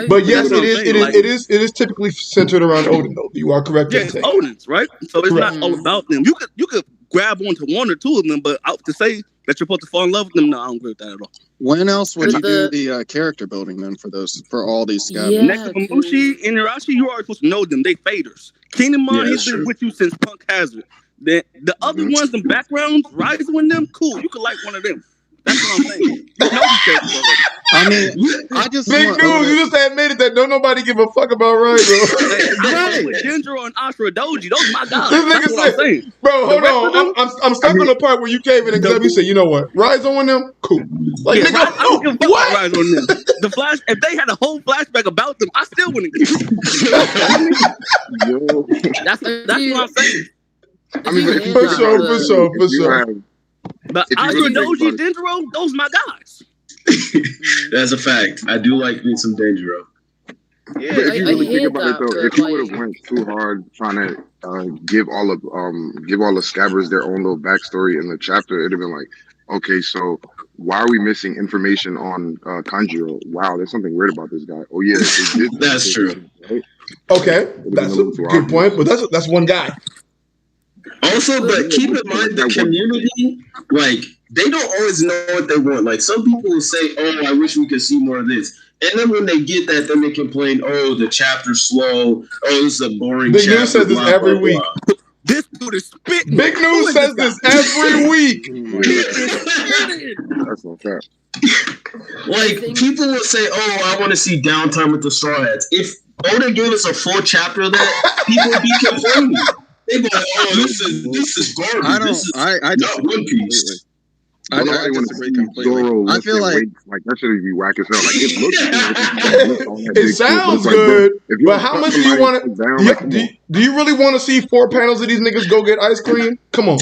but yes, it is typically centered around Odin, though. You are correct. Yeah, it's Odin's, right? So it's not all about them. You could grab onto one or two of them, but to say that you're supposed to fall in love with them, no, I don't agree with that at all. When else would you do the character building then for all these scabbards? Next to Mamushi and Irashi, you are supposed to know them. They faders. Kingdom Mon, he's been with you since Punk Hazard. The other ones, the backgrounds, Rise with them, cool. You could like one of them. That's what I'm saying. You know these characters already. I mean, I just Big News, you just admitted that don't nobody give a fuck about Rise, bro. Right. Dendro and Ashura Doji, those are my guys. That's what I'm saying. Bro, hold on. I'm stuck on the part where you came in and you said, you know what? Rise on them? Cool. Like, nigga, I don't give a fuck about Rise on them. The Flash, if they had a whole flashback about them, I still wouldn't care. That's what I'm saying. I mean, for sure. But Ashura Doji, Dendro, those are my guys. That's a fact. I do like me some Dendro. Yeah, if you really think about it, though, if you would have went too hard trying to give all the scabbards their own little backstory in the chapter, it'd have been like, okay, so why are we missing information on Kanjiro? Wow, there's something weird about this guy. Oh yeah, that's true. Right? Okay, that's a good point, but that's one guy. Also, but keep in mind the community, like, they don't always know what they want. Like, some people will say, oh, I wish we could see more of this. And then when they get that, then they complain, oh, the chapter's slow. Oh, this is a boring chapter. Big News says this every week. This dude is spitting. Big News says this every week. That's not fair. Like, people will say, oh, I want to see Downtime with the Straw Hats. If Oda gave us a full chapter of that, people would be complaining. They'd be like, oh, this is garbage. This is not One Piece. I disagree completely. I feel like that should be whack as hell. Like, it looks it sounds good, but how much do you want to? Do you really want to see 4 panels of these niggas go get ice cream? Come on,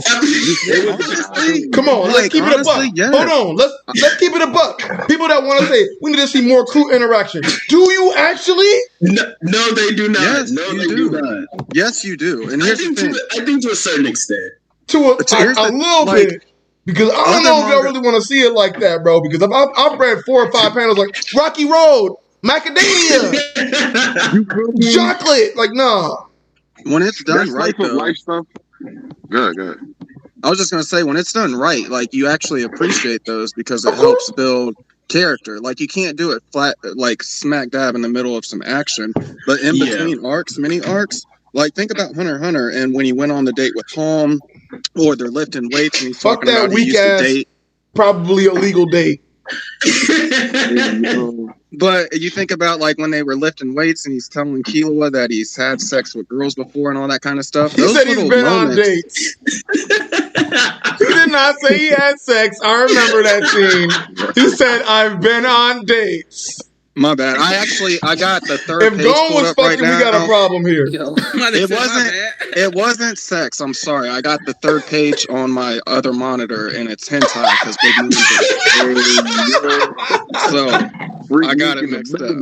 come on. Let's keep it a buck. Yes. Hold on, let's keep it a buck. People that want to say we need to see more crew interaction. Do you actually? No, they do not. Yes, no, they do not. Yes, you do. And here's the thing. I think to a certain extent. To a little bit. Because I don't know if y'all really want to see it like that, bro. Because I've read 4 or 5 panels like Rocky Road, Macadamia, chocolate. Like, nah. When it's done right, though. Life stuff. Good. I was just gonna say, when it's done right, like, you actually appreciate those because it helps build character. Like, you can't do it flat, like smack dab in the middle of some action, but in between arcs, mini arcs. Like, think about Hunter x Hunter, and when he went on the date with Hom, or they're lifting weights, and he's talking about he used to date. Probably illegal date. But you think about, like, when they were lifting weights, and he's telling Killua that he's had sex with girls before and all that kind of stuff. He said he's been on dates. He did not say he had sex. I remember that scene. He said, "I've been on dates." My bad. I got the third If page Gone pulled was up right fucking, we now. got a problem here. It wasn't sex. I'm sorry. I got the third page on my other monitor, and it's hentai because Big Moon So I got it mixed up.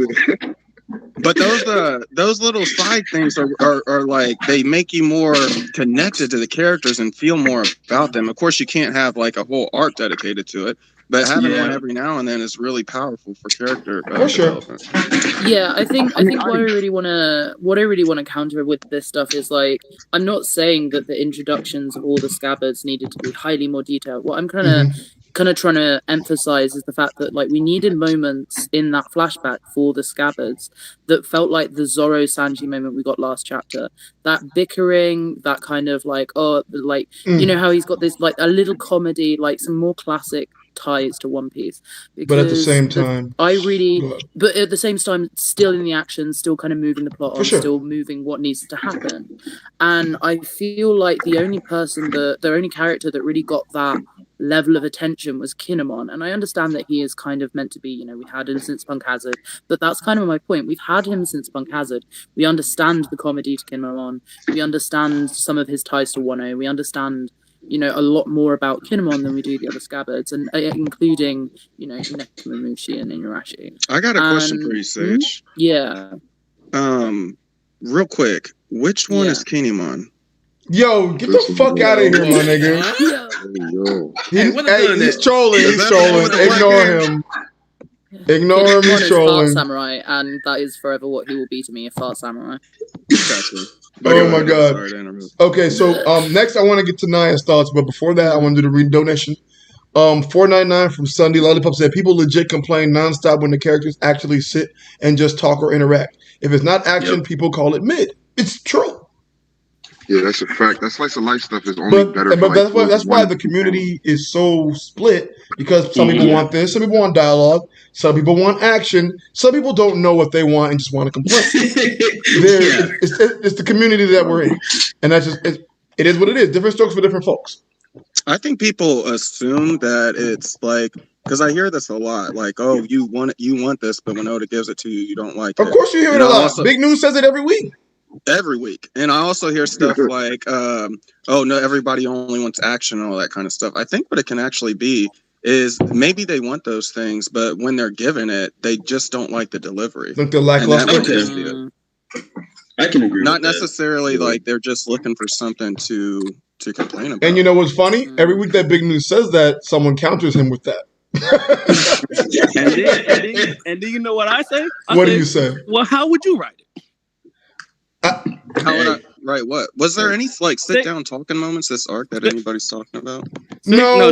But those little side things are like, they make you more connected to the characters and feel more about them. Of course, you can't have like a whole arc dedicated to it, but having one every now and then is really powerful for character development. Yeah, I think what I really want to counter with this stuff is, like, I'm not saying that the introductions of all the scabbards needed to be highly more detailed. What I'm kind of trying to emphasize is the fact that, like, we needed moments in that flashback for the scabbards that felt like the Zoro Sanji moment we got last chapter. That bickering, that kind of like, you know how he's got this like a little comedy, like some more classic ties to One Piece. But at the same time, but at the same time, still in the action, still kind of moving the plot on, still moving what needs to happen. And I feel like the only character that really got that level of attention was Kinemon. And I understand that he is kind of meant to be, we had him since Punk Hazard, but that's kind of my point. We've had him since Punk Hazard. We understand the comedy to Kinemon. We understand some of his ties to Wano. We understand a lot more about Kinemon than we do the other scabbards, and including, Nekomamushi and Inuyasha. I got a question for you, Sage. Yeah. Real quick, which one is Kinemon? Yo, get the fuck out of here, my nigga. He's trolling. He's trolling. Ignore him. Ignore him. He's trolling. Fart Samurai, and that is forever what he will be to me, a Fart Samurai. Oh my god. Okay, so next I want to get to Naya's thoughts, but before that I want to do the read donation. 499 from Sunday Lollipop said, people legit complain nonstop when the characters actually sit and just talk or interact. If it's not action, people call it mid. It's true. Yeah, that's a fact. That slice of life stuff is only better. But that's why the community is so split, because some people want this, some people want dialogue, some people want action, some people don't know what they want and just want to complain. It's the community that we're in, and that's just it is what it is. Different strokes for different folks. I think people assume that it's like, because I hear this a lot, like, oh, you want this, but when Oda gives it to you, you don't like it. Of course you hear it a lot. Big News says it every week. Every week. And I also hear stuff like, oh, no, everybody only wants action and all that kind of stuff. I think what it can actually be is maybe they want those things, but when they're given it, they just don't like the delivery. Like the lackluster. I can agree. Not necessarily like they're just looking for something to complain about. And you know what's funny? Every week that Big News says that, someone counters him with that. and then you know what I say? What do you say? Well, how would you write it? How would I write what? Was there any like sit down talking moments this arc that anybody's talking about? No.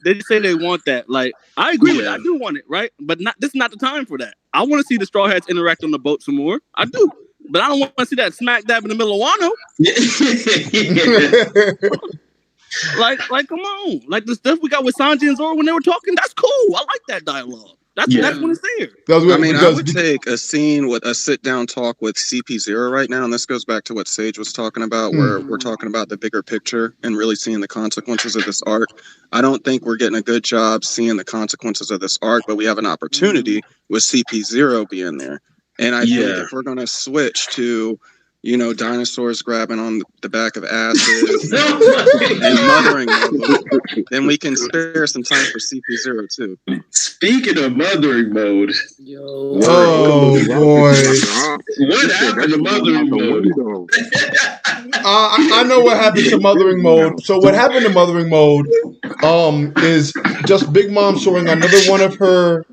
They just say they want that. Like, I agree with it. I do want it, right? But this is not the time for that. I want to see the Straw Hats interact on the boat some more. I do. But I don't want to see that smack dab in the middle of Wano. like, come on. Like, the stuff we got with Sanji and Zoro when they were talking, that's cool. I like that dialogue. That's when it's there. I would take a scene with a sit-down talk with CP0 right now, and this goes back to what Sage was talking about, where we're talking about the bigger picture and really seeing the consequences of this arc. I don't think we're getting a good job seeing the consequences of this arc, but we have an opportunity with CP0 being there. And I think if we're going to switch to, dinosaurs grabbing on the back of asses and mothering mode, then we can spare some time for CP0 too. Speaking of mothering mode, oh boy, what happened to mothering mode? I know what happened to mothering mode. So what happened to mothering mode is just Big Mom showing another one of her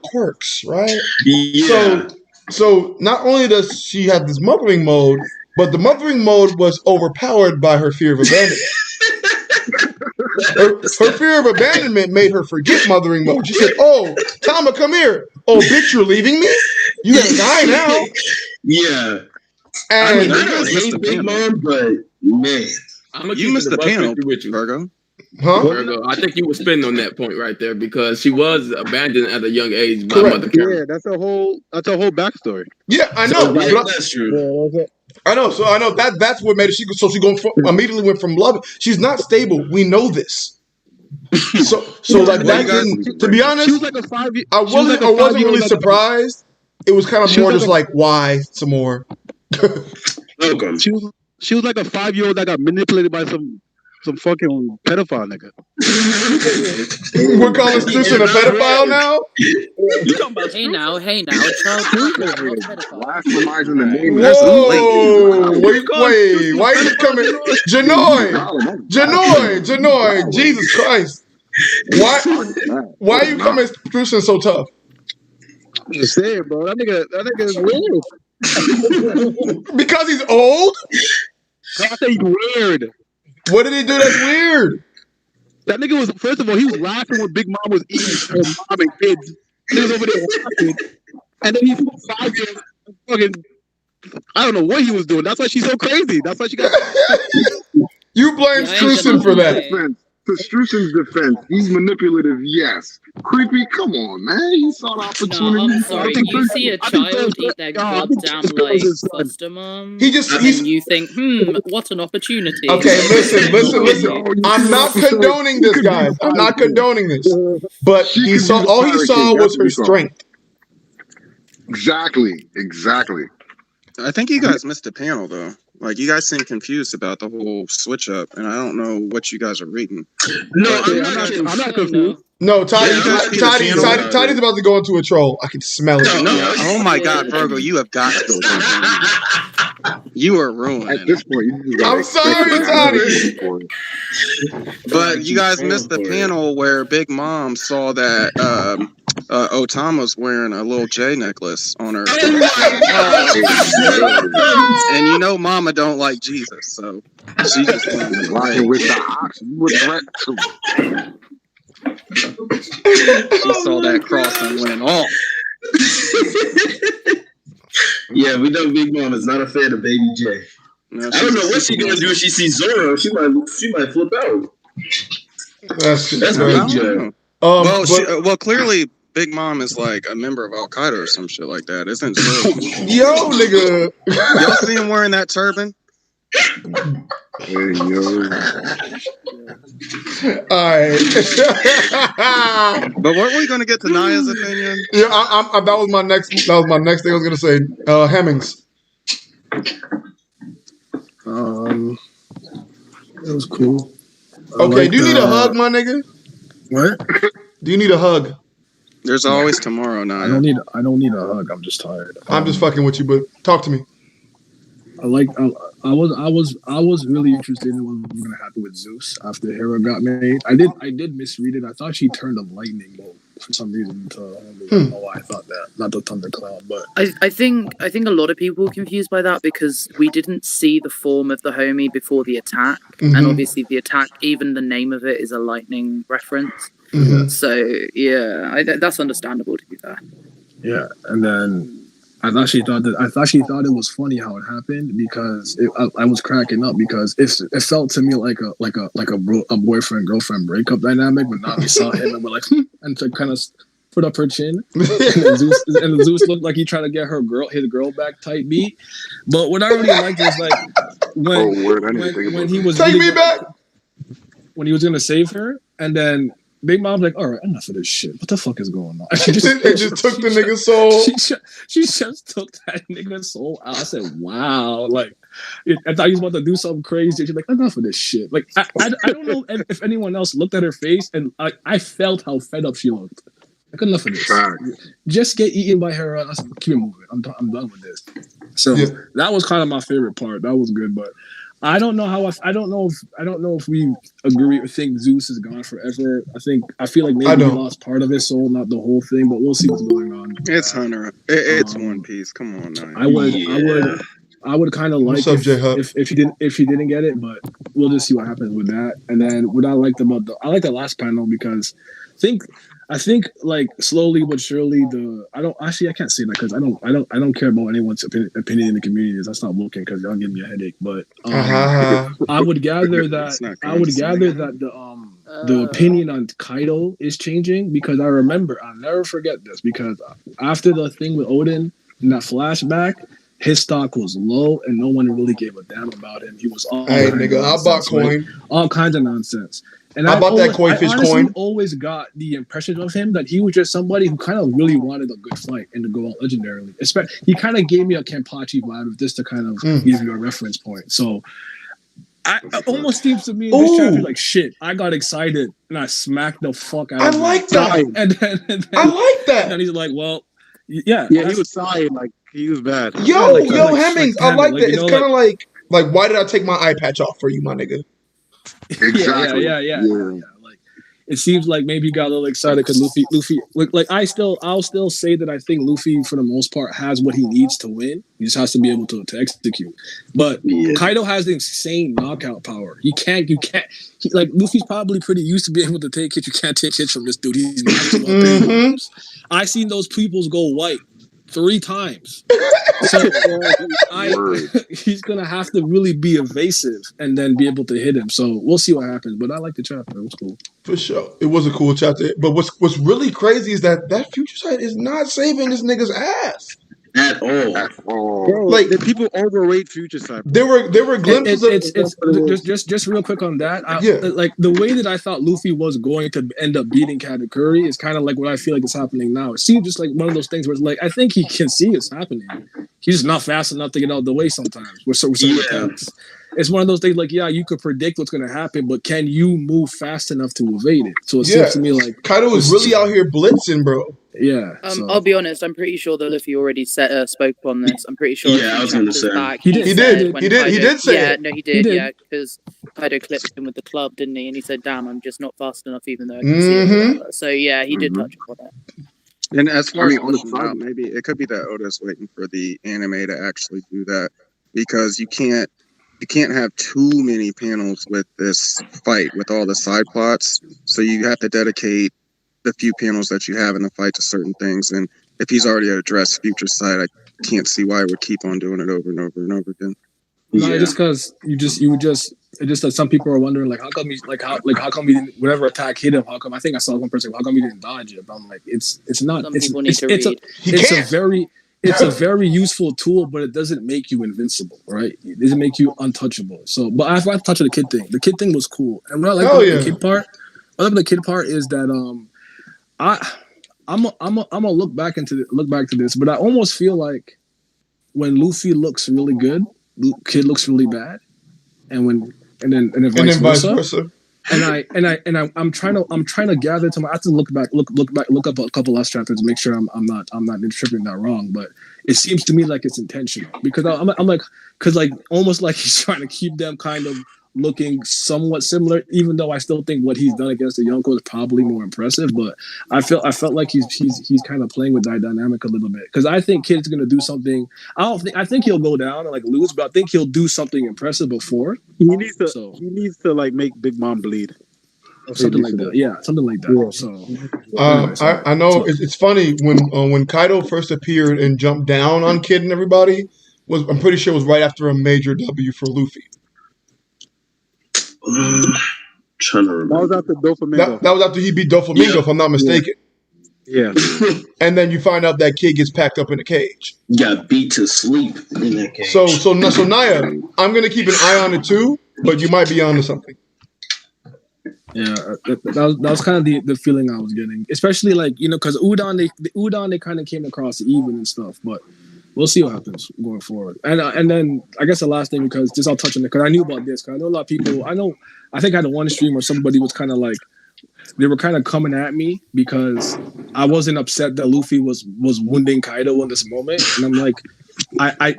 quirks, right? Yeah. So not only does she have this mothering mode, but the mothering mode was overpowered by her fear of abandonment. Her fear of abandonment made her forget mothering mode. She said, "Oh, Tama, come here. Oh, bitch, you're leaving me? You gotta die now." Yeah. And I don't hate Big Mom, but man, you missed the panel with you, Virgo. Huh? Virgo, I think you were spinning on that point right there, because she was abandoned at a young age by Correct. Mother Carol. Yeah, that's a whole backstory. Yeah, I know. that's true. Yeah, I know. So I know that's what made it. She immediately went from love. She's not stable. We know this. So like that didn't. To be honest, she was like a 5 year. I wasn't really surprised. It was kind of more just like why some more. Welcome. She was like a 5-year-old that got manipulated by some fucking pedophile nigga. We're calling Susan a pedophile now? You talking about hey now, child Blasphemizing the name. Whoa! Wait, why are you coming? Janoy! Jesus Christ! Why are you coming Susan so tough? I'm just saying, bro. That nigga is weird. Because he's old? I say he's weird. What did he do that's weird? That nigga was, first of all, he was laughing when Big Mom was eating her mom and kids. He was over there laughing. And then he's 5 years fucking, I don't know what he was doing. That's why she's so crazy. That's why she got... You blame Struzan for that. To Struzan's defense, he's manipulative, yes. Creepy, come on, man. He saw the opportunity. No, I'm sorry. You see a child eat their goddamn like foster mom, and you think, what an opportunity. Okay, listen. I'm not condoning this, guys. I'm not condoning this. But all he saw was her strength. Exactly. I think you guys missed the panel, though. Like, you guys seem confused about the whole switch up, and I don't know what you guys are reading. No, I'm not confused. No, Toddy's about to go into a troll. I can smell it. No. Oh my God, Virgo, you have got to go. You are ruined. At this point, I'm sorry, Toddy. But you guys missed the panel where Big Mom saw that Otama's wearing a little J necklace on her. And you know Mama don't like Jesus, so she just rocking with the ox. You would threat to. She saw that cross and went off. Yeah, we know Big Mom is not a fan of Baby J. No, I don't know what she's gonna do if she sees Zoro. She might flip out. That's Big J. Well, clearly Big Mom is like a member of Al Qaeda or some shit like that, isn't Zoro? Yo, nigga. Y'all see him wearing that turban? Hey, yo. Alright. But weren't we gonna get to Naya's opinion? Yeah, that was my next thing I was gonna say. Hemmings. It was cool. Okay, do you need a hug, my nigga? What? Do you need a hug? There's always tomorrow, Naya. I don't need a hug. I'm just tired. I'm just fucking with you, but talk to me. I was really interested in what was going to happen with Zeus after Hera got made. I did misread it. I thought she turned a lightning bolt for some reason. I don't know why I thought that. Not the thundercloud, but I think a lot of people were confused by that because we didn't see the form of the homie before the attack, and obviously the attack, even the name of it, is a lightning reference. So yeah, that's understandable to be fair. Yeah, and then. I thought she thought it was funny how it happened because I was cracking up because it felt to me like a boyfriend girlfriend breakup dynamic when Nami saw him and we're like and to kind of put up her chin and Zeus looked like he trying to get his girl back type beat. But what I really liked was like when he was when he was gonna save her and then Big Mom's like, all right, enough of this shit. What the fuck is going on? She just took the nigga's soul. She just took that nigga's soul out. I said, wow. Like, I thought he was about to do something crazy. She's like, enough of this shit. Like, I don't know if anyone else looked at her face and I felt how fed up she looked. Like, enough of this. Just get eaten by her. Keep it moving. I'm done with this. So that was kind of my favorite part. That was good, but I don't know I don't know if we agree or think Zeus is gone forever. I feel like maybe he lost part of his soul, not the whole thing, but we'll see what's going on. It's Hunter. It's One Piece. Come on now. I would kind of like if she didn't get it, but we'll just see what happens with that. And then what I liked about I like the last panel because I think like slowly but surely I can't say that because I don't care about anyone's opinion in the community. I stopped looking because y'all give me a headache. But I would gather that the opinion on Kaido is changing because I'll never forget this because after the thing with Odin in that flashback, his stock was low and no one really gave a damn about him. He was all Hey, nigga, I bought coin. Right? All kinds of nonsense. And I bought that koi fish coin. Always got the impression of him that he was just somebody who kind of really wanted a good fight and to go out legendarily. He kind of gave me a Kenpachi vibe of this to kind of give you a reference point. So it almost seems to me in this chapter like shit. I got excited and I smacked the fuck out of him. I like that. And then I like that. And he's like, well, yeah, he was sighing like he was bad. Yo, Hemmings, I like that. It's kind of like why did I take my eye patch off for you, my nigga? Exactly. Yeah. Like it seems like maybe he got a little excited because Luffy. Like I'll still say that I think Luffy for the most part has what he needs to win. He just has to be able to execute. But Kaido has the insane knockout power. Like Luffy's probably pretty used to being able to take hits. You can't take hits from this dude. He's I seen those peoples go white 3 times. So he's gonna have to really be evasive and then be able to hit him. So we'll see what happens. But I like the chapter. It was cool. For sure. It was a cool chapter. But what's really crazy is that future sight is not saving this nigga's ass. At all. Bro, like the people overrate future sight. There were glimpses of just real quick on that. Like the way that I thought Luffy was going to end up beating Katakuri is kind of like what I feel like is happening now. It seems just like one of those things where it's like I think he can see it's happening. He's just not fast enough to get out of the way sometimes. It's one of those things like, yeah, you could predict what's going to happen, but can you move fast enough to evade it? So it seems to me like Kaido was really out here blitzing, bro. Yeah. I'll be honest. I'm pretty sure that Luffy already spoke on this. I'm pretty sure. Yeah, I was going to say he did say it. No, he did. Yeah, because Kaido clipped him with the club, didn't he? And he said, "Damn, I'm just not fast enough, even though I can see it." So yeah, he did touch upon it. And as far as on the side, maybe it could be that Oda's waiting for the anime to actually do that because you can't have too many panels with this fight with all the side plots. So you have to dedicate the few panels that you have in the fight to certain things. And if he's already addressed future sight, I can't see why we keep on doing it over and over and over again. No, just because that some people are wondering like how come he didn't, whatever attack hit him, how come I think I saw one person how come he didn't dodge it? But I'm like it's not some people need to read. It's a very useful tool, but it doesn't make you invincible, right? It doesn't make you untouchable. So, but I touched the kid thing. The kid thing was cool, and what I like about the kid part, is that I'm gonna look back to this, but I almost feel like when Luffy looks really good, Kid looks really bad, and then vice versa. I'm trying to gather to my. I have to look up a couple last chapters to make sure I'm not interpreting that wrong. But it seems to me like it's intentional because I'm like almost like he's trying to keep them kind of looking somewhat similar, even though I still think what he's done against the Yonko is probably more impressive. But I felt like he's kind of playing with that dynamic a little bit because I think Kid's gonna do something. I think he'll go down and like lose, but I think he'll do something impressive before. He needs to like make Big Mom bleed. Something like that. Yeah, something like that. Yeah. So I know it's funny when Kaido first appeared and jumped down on Kid and everybody I'm pretty sure it was right after a major W for Luffy. Trying to remember. That was after Doflamingo. That was after he beat Doflamingo, if I'm not mistaken. Yeah. And then you find out that Kid gets packed up in a cage. Got beat to sleep in that cage. So Naya, I'm gonna keep an eye on it too, but you might be onto something. Yeah, that was kind of the feeling I was getting, especially like because Udon they kind of came across even and stuff, but we'll see what happens going forward. And then I guess the last thing because just I'll touch on it because I knew about this because I know a lot of people. I think I had one stream where somebody was kind of like they were kind of coming at me because I wasn't upset that Luffy was wounding Kaido in this moment, and I'm like. I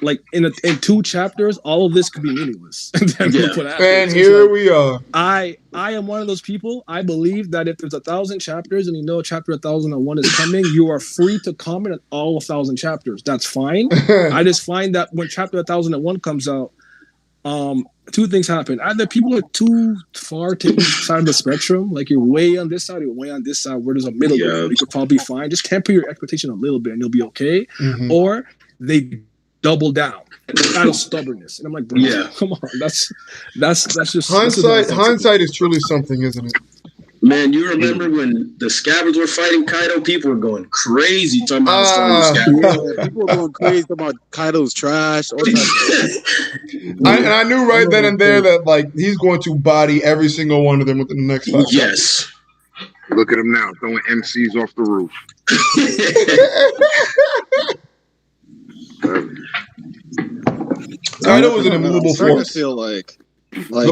like in 2 chapters, all of this could be meaningless. And here we are. I am one of those people. I believe that if there's 1,000 chapters and chapter 1001 is coming, you are free to comment on all 1,000 chapters. That's fine. I just find that when chapter 1001 comes out, 2 things happen. Either people are too far to the side of the spectrum, like you're way on this side, you're way on this side, where there's a middle ground. You could probably be fine. Just temper your expectation a little bit and you'll be okay. Mm-hmm. Or they double down out of stubbornness. And I'm like, bro, come on. That's just hindsight is truly something, isn't it? Man, you remember when the Scabbards were fighting Kaido? People were going crazy talking about how strong the Scabbards. Yeah, people were going crazy about Kaido's trash. All I knew right then and there that like he's going to body every single one of them within the next 5 seconds. Yes. Look at him now, throwing MCs off the roof. Kaido was an immovable force. I feel like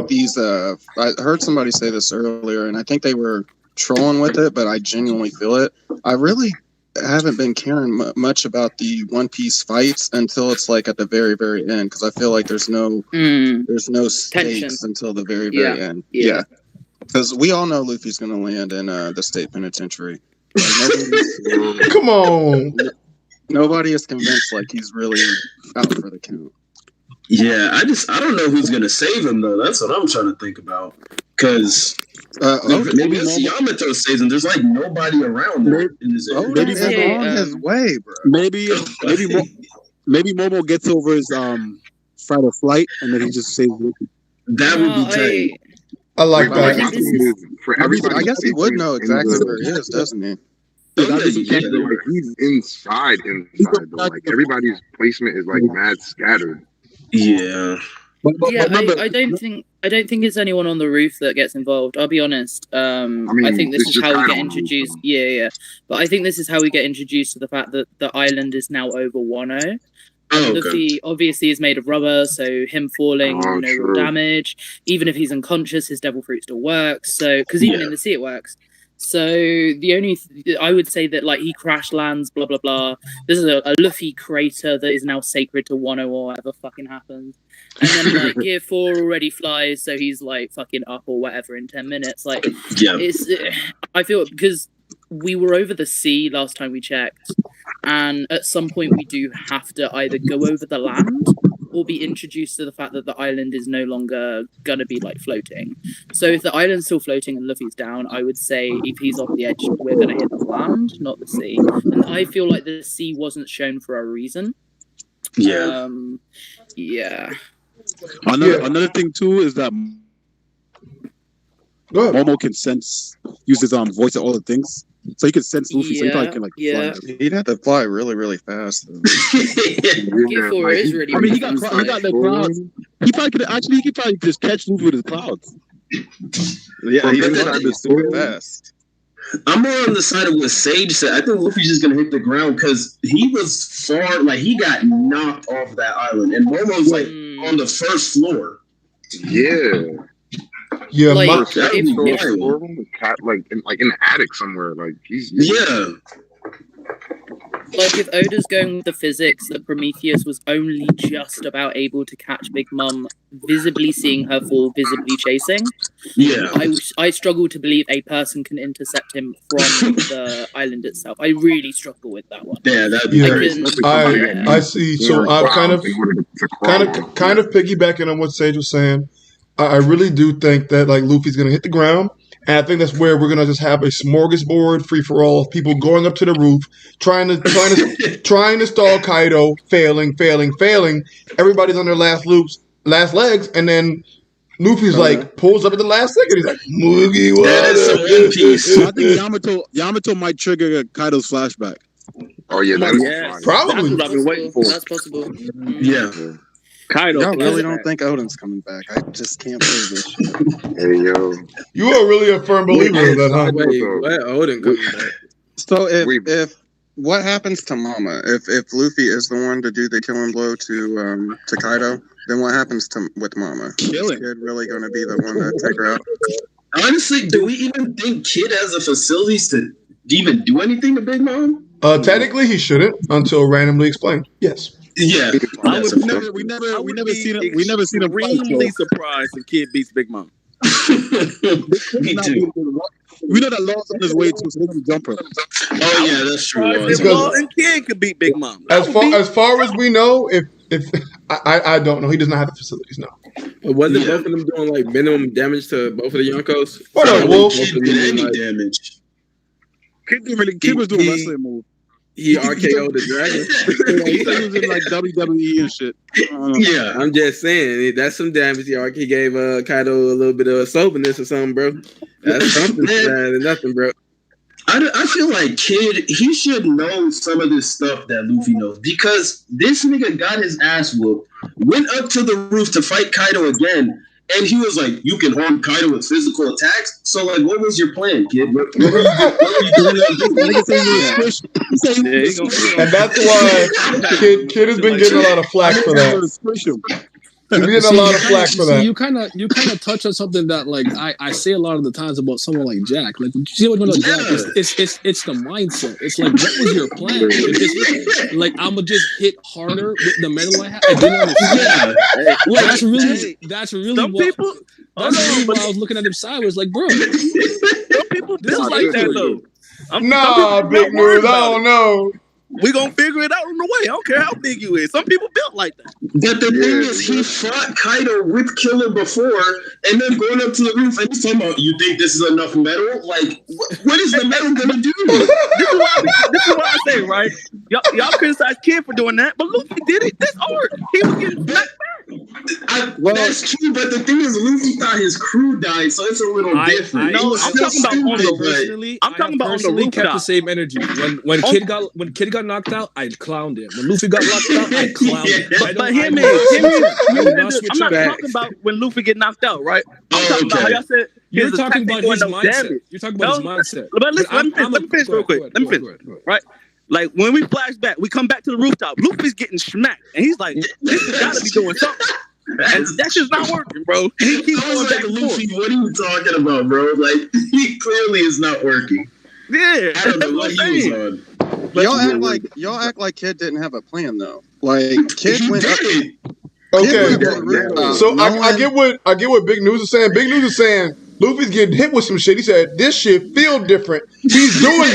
these. I heard somebody say this earlier, and I think they were trolling with it, but I genuinely feel it. I really haven't been caring much about the One Piece fights until it's like at the very, very end, because I feel like there's no stakes Tension. until the very, very end. Yeah, because we all know Luffy's going to land in the state penitentiary. Like, come on. Nobody is convinced like he's really out for the count. Yeah, I don't know who's gonna save him though. That's what I'm trying to think about. Because maybe it's Yamato saves him. There's like nobody around there in this area. Maybe he's on his way, bro. Maybe Momo gets over his fight or flight, and then he just saves Luffy. That would be tight. I like that. I guess he would know exactly where he is, doesn't he? He's inside though. Like everybody's placement is like mad scattered. Yeah. I don't think it's anyone on the roof that gets involved. I'll be honest. I think this is how we get introduced. Yeah. But I think this is how we get introduced to the fact that the island is now over Wano. Luffy obviously is made of rubber, so him falling, no real damage. Even if he's unconscious, his devil fruit still works. So, because even in the sea it works. So the only I would say that like he crash lands, blah blah blah. This is a Luffy crater that is now sacred to Wano or whatever fucking happens. And then like Gear 4 already flies, so he's like fucking up or whatever in 10 minutes. Like I feel because we were over the sea last time we checked, and at some point we do have to either go over the land or be introduced to the fact that the island is no longer gonna be like floating. So if the island's still floating and Luffy's down, I would say if he's off the edge, we're gonna hit the land, not the sea. And I feel like the sea wasn't shown for a reason. Yeah. Another thing too is that Momo can use his voice at all the things. So he can sense Luffy, so he probably can fly. He'd have to fly really, really fast. Gear4 is really. I mean, he got the clouds. He could probably just catch Luffy with his clouds. Yeah, he's super fast. I'm more on the side of what Sage said. I think Luffy's just gonna hit the ground because he was far, like he got knocked off that island, and Momo's like on the first floor. Yeah. Yeah, like, like in the attic somewhere. Like he's Like if Oda's going with the physics that Prometheus was only just about able to catch Big Mom, visibly seeing her fall, visibly chasing. Yeah, I struggle to believe a person can intercept him from the island itself. I really struggle with that one. Yeah, that'd be crazy. I see. So I'm kind of piggybacking on what Sage was saying. I really do think that like Luffy's gonna hit the ground, and I think that's where we're gonna just have a smorgasbord free for all of people going up to the roof, trying to stall Kaido, failing. Everybody's on their last legs, and then Luffy's like pulls up at the last second. He's like, "Moogie, what?" That is some One Piece. I think Yamato might trigger Kaido's flashback. Oh yeah, that's probably. That's what I've been waiting for. That's possible. Yeah. Kaido, y'all really don't think Odin's coming back? I just can't believe this shit. Hey yo, you are really a firm believer of that, huh? Where Odin coming back? So if what happens to Mama? If Luffy is the one to do the killing blow to Kaido, then what happens with Mama? Is Kid really going to be the one to take her out? Honestly, do we even think Kid has the facilities to even do anything to Big Mom? Technically, he shouldn't until randomly explained. Yes. Yeah, we never seen him. Really surprised if Kid beats Big Mom. Me too. We know that Law's on his way too, so they can jump her. Oh yeah, that's true. If Law and Kid could beat Big Mom. As far as we know, if I don't know, he does not have the facilities. No. But wasn't both of them doing like minimum damage to both of the Yonkos? What up, Wolf? Kid did any damage? Kid was doing wrestling move. He RKO'd the dragon. He said he was in like WWE and shit. Yeah, I'm just saying that's some damage. He gave Kaido a little bit of soberness or something, bro. That's something better than nothing, bro. I feel like Kid, he should know some of this stuff that Luffy knows because this nigga got his ass whooped, went up to the roof to fight Kaido again, and he was like, "You can harm Kaido with physical attacks." So, like, what was your plan, Kid? What were you doing? And that's why Kid has been getting a lot of flack for that. He's getting a lot of flack for that. You kind of touch on something that like I say a lot of the times about someone like Jack. Like you see what you know, Jack? It's the mindset. It's like, what was your plan? It's like I'm gonna just hit harder with the metal I have. I didn't understand. That's really some what, people. That's really why I was looking at him sideways. Like, bro, Some people built like that though. Nah, big news. I don't know. We gonna figure it out on the way. I don't care how big you is. Some people built like that. But the thing is, he fought Kaido with Killer before, and then going up to the roof and he's talking about, you think this is enough metal? Like, what is the metal gonna do? This is what I say, right? Y'all criticize Kid for doing that, but Luffy did it. That's art. He was getting back. That's true, but the thing is, Luffy thought his crew died, so it's a little different. No, I'm talking about on the personally. I'm talking about on the personally kept rooftop. the same energy. When Kid got knocked out, I clowned him. When Luffy got knocked out, I clowned him. But hear me. I'm not talking about when Luffy get knocked out, right? I'm talking about how y'all said you're talking about his mindset. You're talking about his mindset. But listen, let me finish real quick. Let me finish. Right? Like when we flash back, we come back to the rooftop. Luffy's getting smacked, and he's like, "This has got to be doing something." And that's just not working, bro. He keeps going back and forth. Luffy, what are you talking about, bro? Like, he clearly is not working. Yeah, I don't know what he was on. Y'all act like Kid didn't have a plan though. Like Kid went up. Okay, so I get what Big News is saying. Big News is saying Luffy's getting hit with some shit. He said this shit feel different. He's doing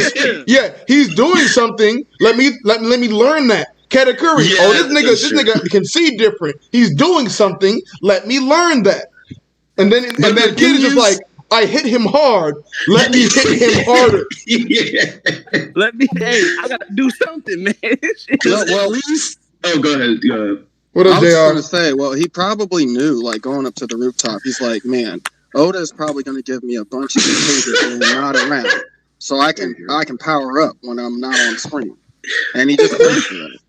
he's doing something. Let me learn that. Katakuri. This nigga can see different. He's doing something. Let me learn that. And then Kid is just like, I hit him hard. Let me hit him harder. I gotta do something, man. Well, at least. Oh, go ahead. What up, I was JR? gonna say, well, he probably knew, like going up to the rooftop. He's like, man, Oda is probably gonna give me a bunch of behaviors when I'm not around, so I can power up when I'm not on screen. And he just went for it.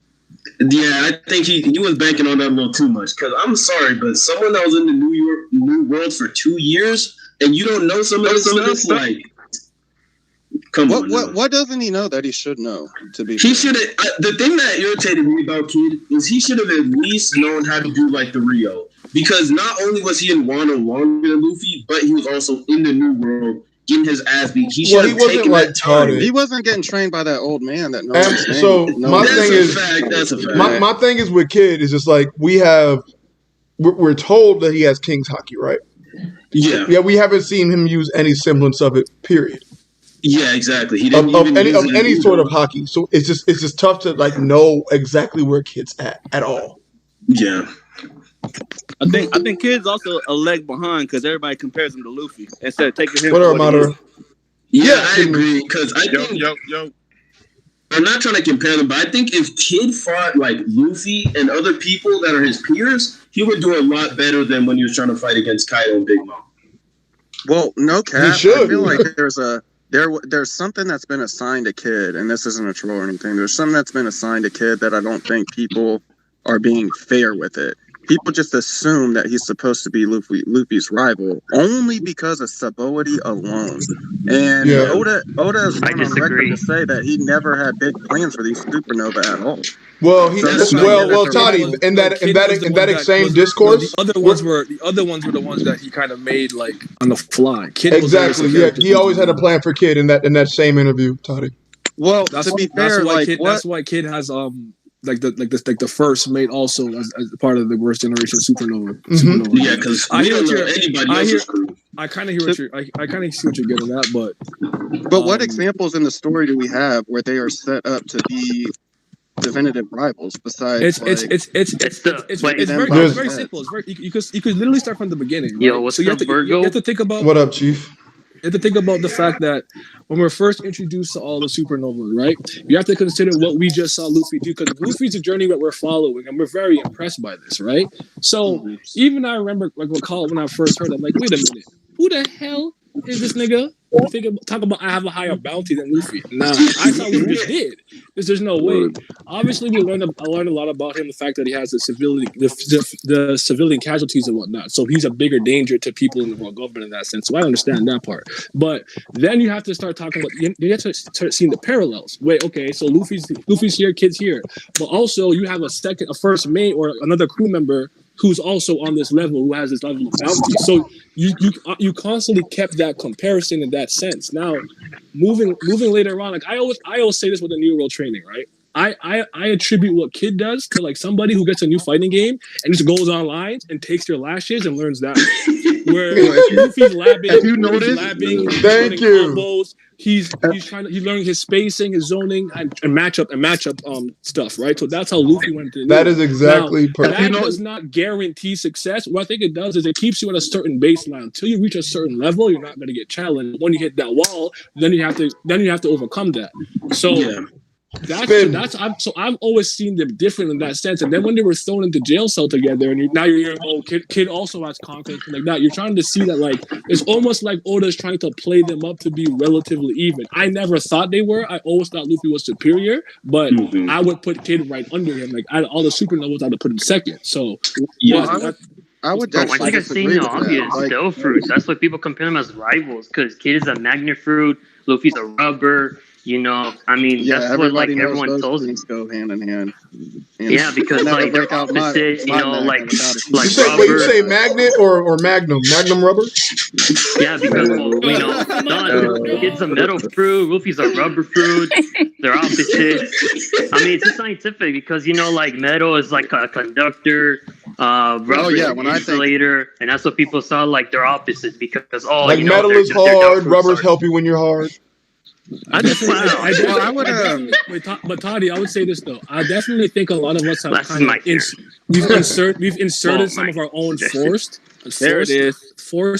Yeah, I think he was banking on that a little too much. Because I'm sorry, but someone that was in the New World for 2 years and you don't know some of this stuff, like, come on. What doesn't he know that he should know? To be he should have. The thing that irritated me about Kid is he should have at least known how to do like the Rio, because not only was he in Wano longer than Luffy, but he was also in the New World getting his ass beat. He should have taken that time. He wasn't getting trained by that old man that knows. So my thing is, that's a fact. My thing is with Kid is just like we're told that he has King's Haki, right? Yeah. We haven't seen him use any semblance of it. Period. Yeah, exactly. He didn't of any sort of hockey. So it's just tough to like know exactly where Kid's at all. Yeah. I think Kid's also a leg behind because everybody compares him to Luffy instead of taking him. What up, Madara? Yeah, I agree. Because I think I'm not trying to compare them, but I think if Kid fought like Luffy and other people that are his peers, he would do a lot better than when he was trying to fight against Kaido and Big Mom. Well, no cap. He should. I feel like there's something that's been assigned to Kid, and this isn't a troll or anything. There's something that's been assigned to Kid that I don't think people are being fair with it. People just assume that he's supposed to be Luffy's rival only because of Sabaody alone. And Oda is on record to say that he never had big plans for these supernova at all. Well, Toddy, in that same discourse, the other ones were the ones that he kind of made like on the fly. Kid exactly. Yeah, he always had a plan for Kid in that same interview, Toddy. Well, to be fair, that's why Kid has the first mate also as part of the worst generation supernova. Yeah, because I kind of hear I kind of see what you're getting at, but what examples in the story do we have where they are set up to be definitive rivals? Besides, it's very simple. It's very you could literally start from the beginning. Right? Yo, what's up, Virgo? You have to think about what up, Chief. have to think about the fact that when we're first introduced to all the supernovas, right? You have to consider what we just saw Luffy do, because Luffy's a journey that we're following, and we're very impressed by this, right? So even I remember, like, when I first heard it, I'm like, wait a minute, who the hell is this nigga? Talk about I have a higher bounty than Luffy. Nah, I thought we just did. There's no way. Obviously, I learned a lot about him. The fact that he has the civilian casualties and whatnot. So he's a bigger danger to people in the world government in that sense. So I understand that part. But then you have to start talking about. You have to start seeing the parallels. Wait, okay, so Luffy's here, Kid's here, but also you have a first mate or another crew member who's also on this level, who has this level of bounty. So you constantly kept that comparison in that sense. Now, moving later on, like I always say this with the New World training, right? I attribute what Kid does to like somebody who gets a new fighting game and just goes online and takes their lashes and learns that. Where Luffy's labbing, have you noticed? Thank you. Combos, he's learning his spacing, his zoning, and matchup stuff, right? So that's how Luffy went to. That is exactly perfect. That does not guarantee success. What I think it does is it keeps you at a certain baseline. Until you reach a certain level, you're not going to get challenged. When you hit that wall, then you have to overcome that. So. Yeah. I've always seen them different in that sense. And then when they were thrown into jail cell together, and you're hearing, oh, Kid also has confidence like that. You're trying to see that, like, it's almost like Oda's trying to play them up to be relatively even. I never thought they were. I always thought Luffy was superior, but I would put Kid right under him. Like, all the supernovas, I would put him second. So yeah. I would I think I've seen the obvious Steel Fruit. That's why people compare them as rivals, because Kid is a magnet fruit, Luffy's a rubber. You know, I mean, that's what like everyone tells me. Go hand in hand. Yeah, because like they're opposite. You know, like rubber. Wait, you say magnet or magnum? Magnum rubber? Yeah, because you know, Kid's a metal fruit, Luffy's a rubber fruit. They're opposite. I mean, it's just scientific because you know, like metal is like a conductor. Rubber is an insulator, and that's what people saw. Like they're opposites because like you know, metal is hard, rubber's help you when you're hard. But Toddy, I would say this though. I definitely think a lot of us have we've inserted some of our own forced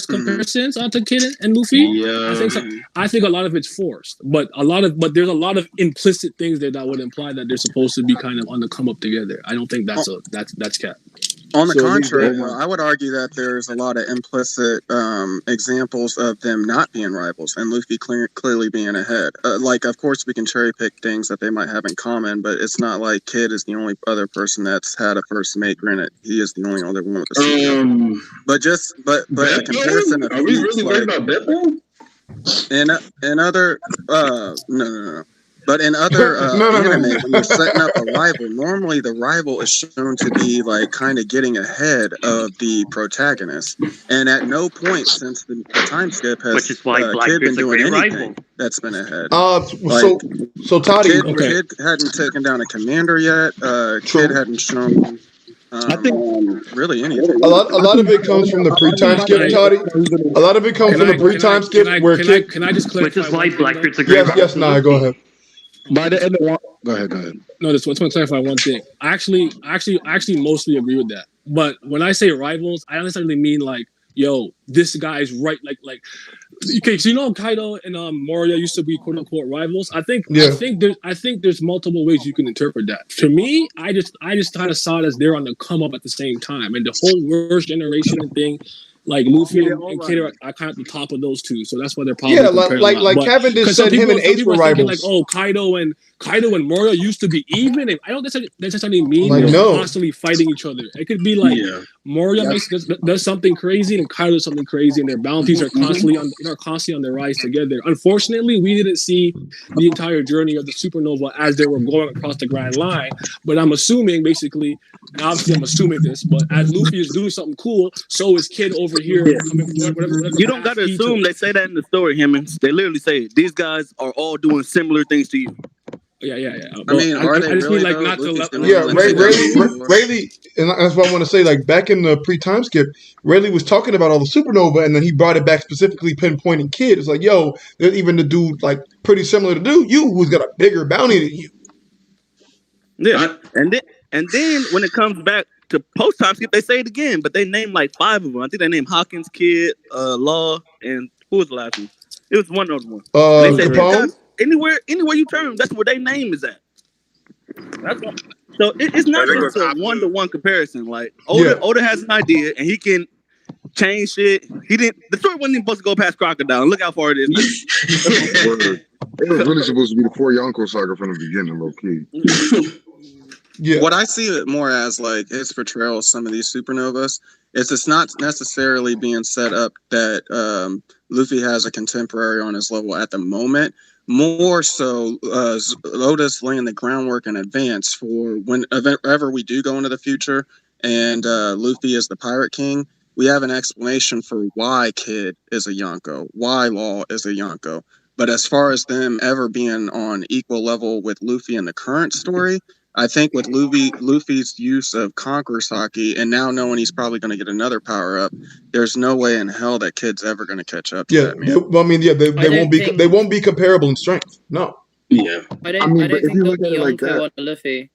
comparisons onto Kid and Luffy. Yeah. I think a lot of it's forced, but there's a lot of implicit things there that would imply that they're supposed to be kind of on the come up together. I don't think that's cap. On the contrary, I would argue that there's a lot of implicit examples of them not being rivals and Luffy clearly being ahead. Like, of course, we can cherry pick things that they might have in common, but it's not like Kid is the only other person that's had a first mate. Granted, he is the only other one with a but a comparison of are we really worried about Beppo? In other no. But in other anime, when you're setting up a rival, normally the rival is shown to be like kind of getting ahead of the protagonist. And at no point since the time skip has Kid been doing anything that's been ahead. So Toddy, Kid hadn't taken down a commander yet. Kid hadn't shown. I think really anything. A lot of it comes from the pre-time skip, Toddy. A lot of it comes from the pre-time skip where Kid. Can I just clarify? Which is why Blackbeard's a great rival. Yes, Nah, go ahead. By the end of go ahead. No, just want to clarify one thing. I actually mostly agree with that. But when I say rivals, I don't necessarily mean like, yo, this guy's right. Like, okay, so you know, Kaido and Moria used to be quote unquote rivals. I think there's multiple ways you can interpret that. To me, I just kind of saw it as they're on the come up at the same time, and the whole worst generation thing. Like Luffy and Kid are kind of at the top of those two, so that's why they're probably like Kevin just said him and Ace were rivals. Like, oh, Kaido and Moria used to be even. I don't necessarily mean they're constantly fighting each other. It could be like Moria does something crazy and Kaido does something crazy, and their bounties are constantly on the rise together. Unfortunately, we didn't see the entire journey of the supernova as they were going across the Grand Line. But I'm assuming, basically, and obviously I'm assuming this, but as Luffy is doing something cool, so is Kid over here. Whatever you don't gotta assume. They say that in the story, Hemmings. They literally say these guys are all doing similar things to you. Yeah. I mean, I just mean like not to Rayleigh, and that's what I want to say. Like back in the pre-time skip, Rayleigh was talking about all the supernova, and then he brought it back specifically pinpointing Kid. It's like, yo, there's even the dude like pretty similar to you who's got a bigger bounty than you. Yeah, and then when it comes back to post-time skip, they say it again, but they name like 5 of them. I think they named Hawkins, Kid, Law, and who was the last one? It was one other one. Capone? They said anywhere you turn, that's where their name is at. That's what, so it's not just a one-to-one comparison. Like Oda has an idea and he can change shit. The story wasn't even supposed to go past Crocodile. And look how far it is now. It was really supposed to be the 4 Yonko saga from the beginning, low key. Yeah. What I see it more as like his portrayal of some of these supernovas is it's not necessarily being set up that Luffy has a contemporary on his level at the moment. More so, Oda's laying the groundwork in advance for whenever we do go into the future and Luffy is the Pirate King. We have an explanation for why Kid is a Yonko, why Law is a Yonko. But as far as them ever being on equal level with Luffy in the current story, I think with Luffy's use of Conqueror's Haki and now knowing he's probably going to get another power up, there's no way in hell that Kid's ever going to catch up to that, man. They won't be comparable in strength. No. Yeah. I don't think they'll be Yonko on Luffy.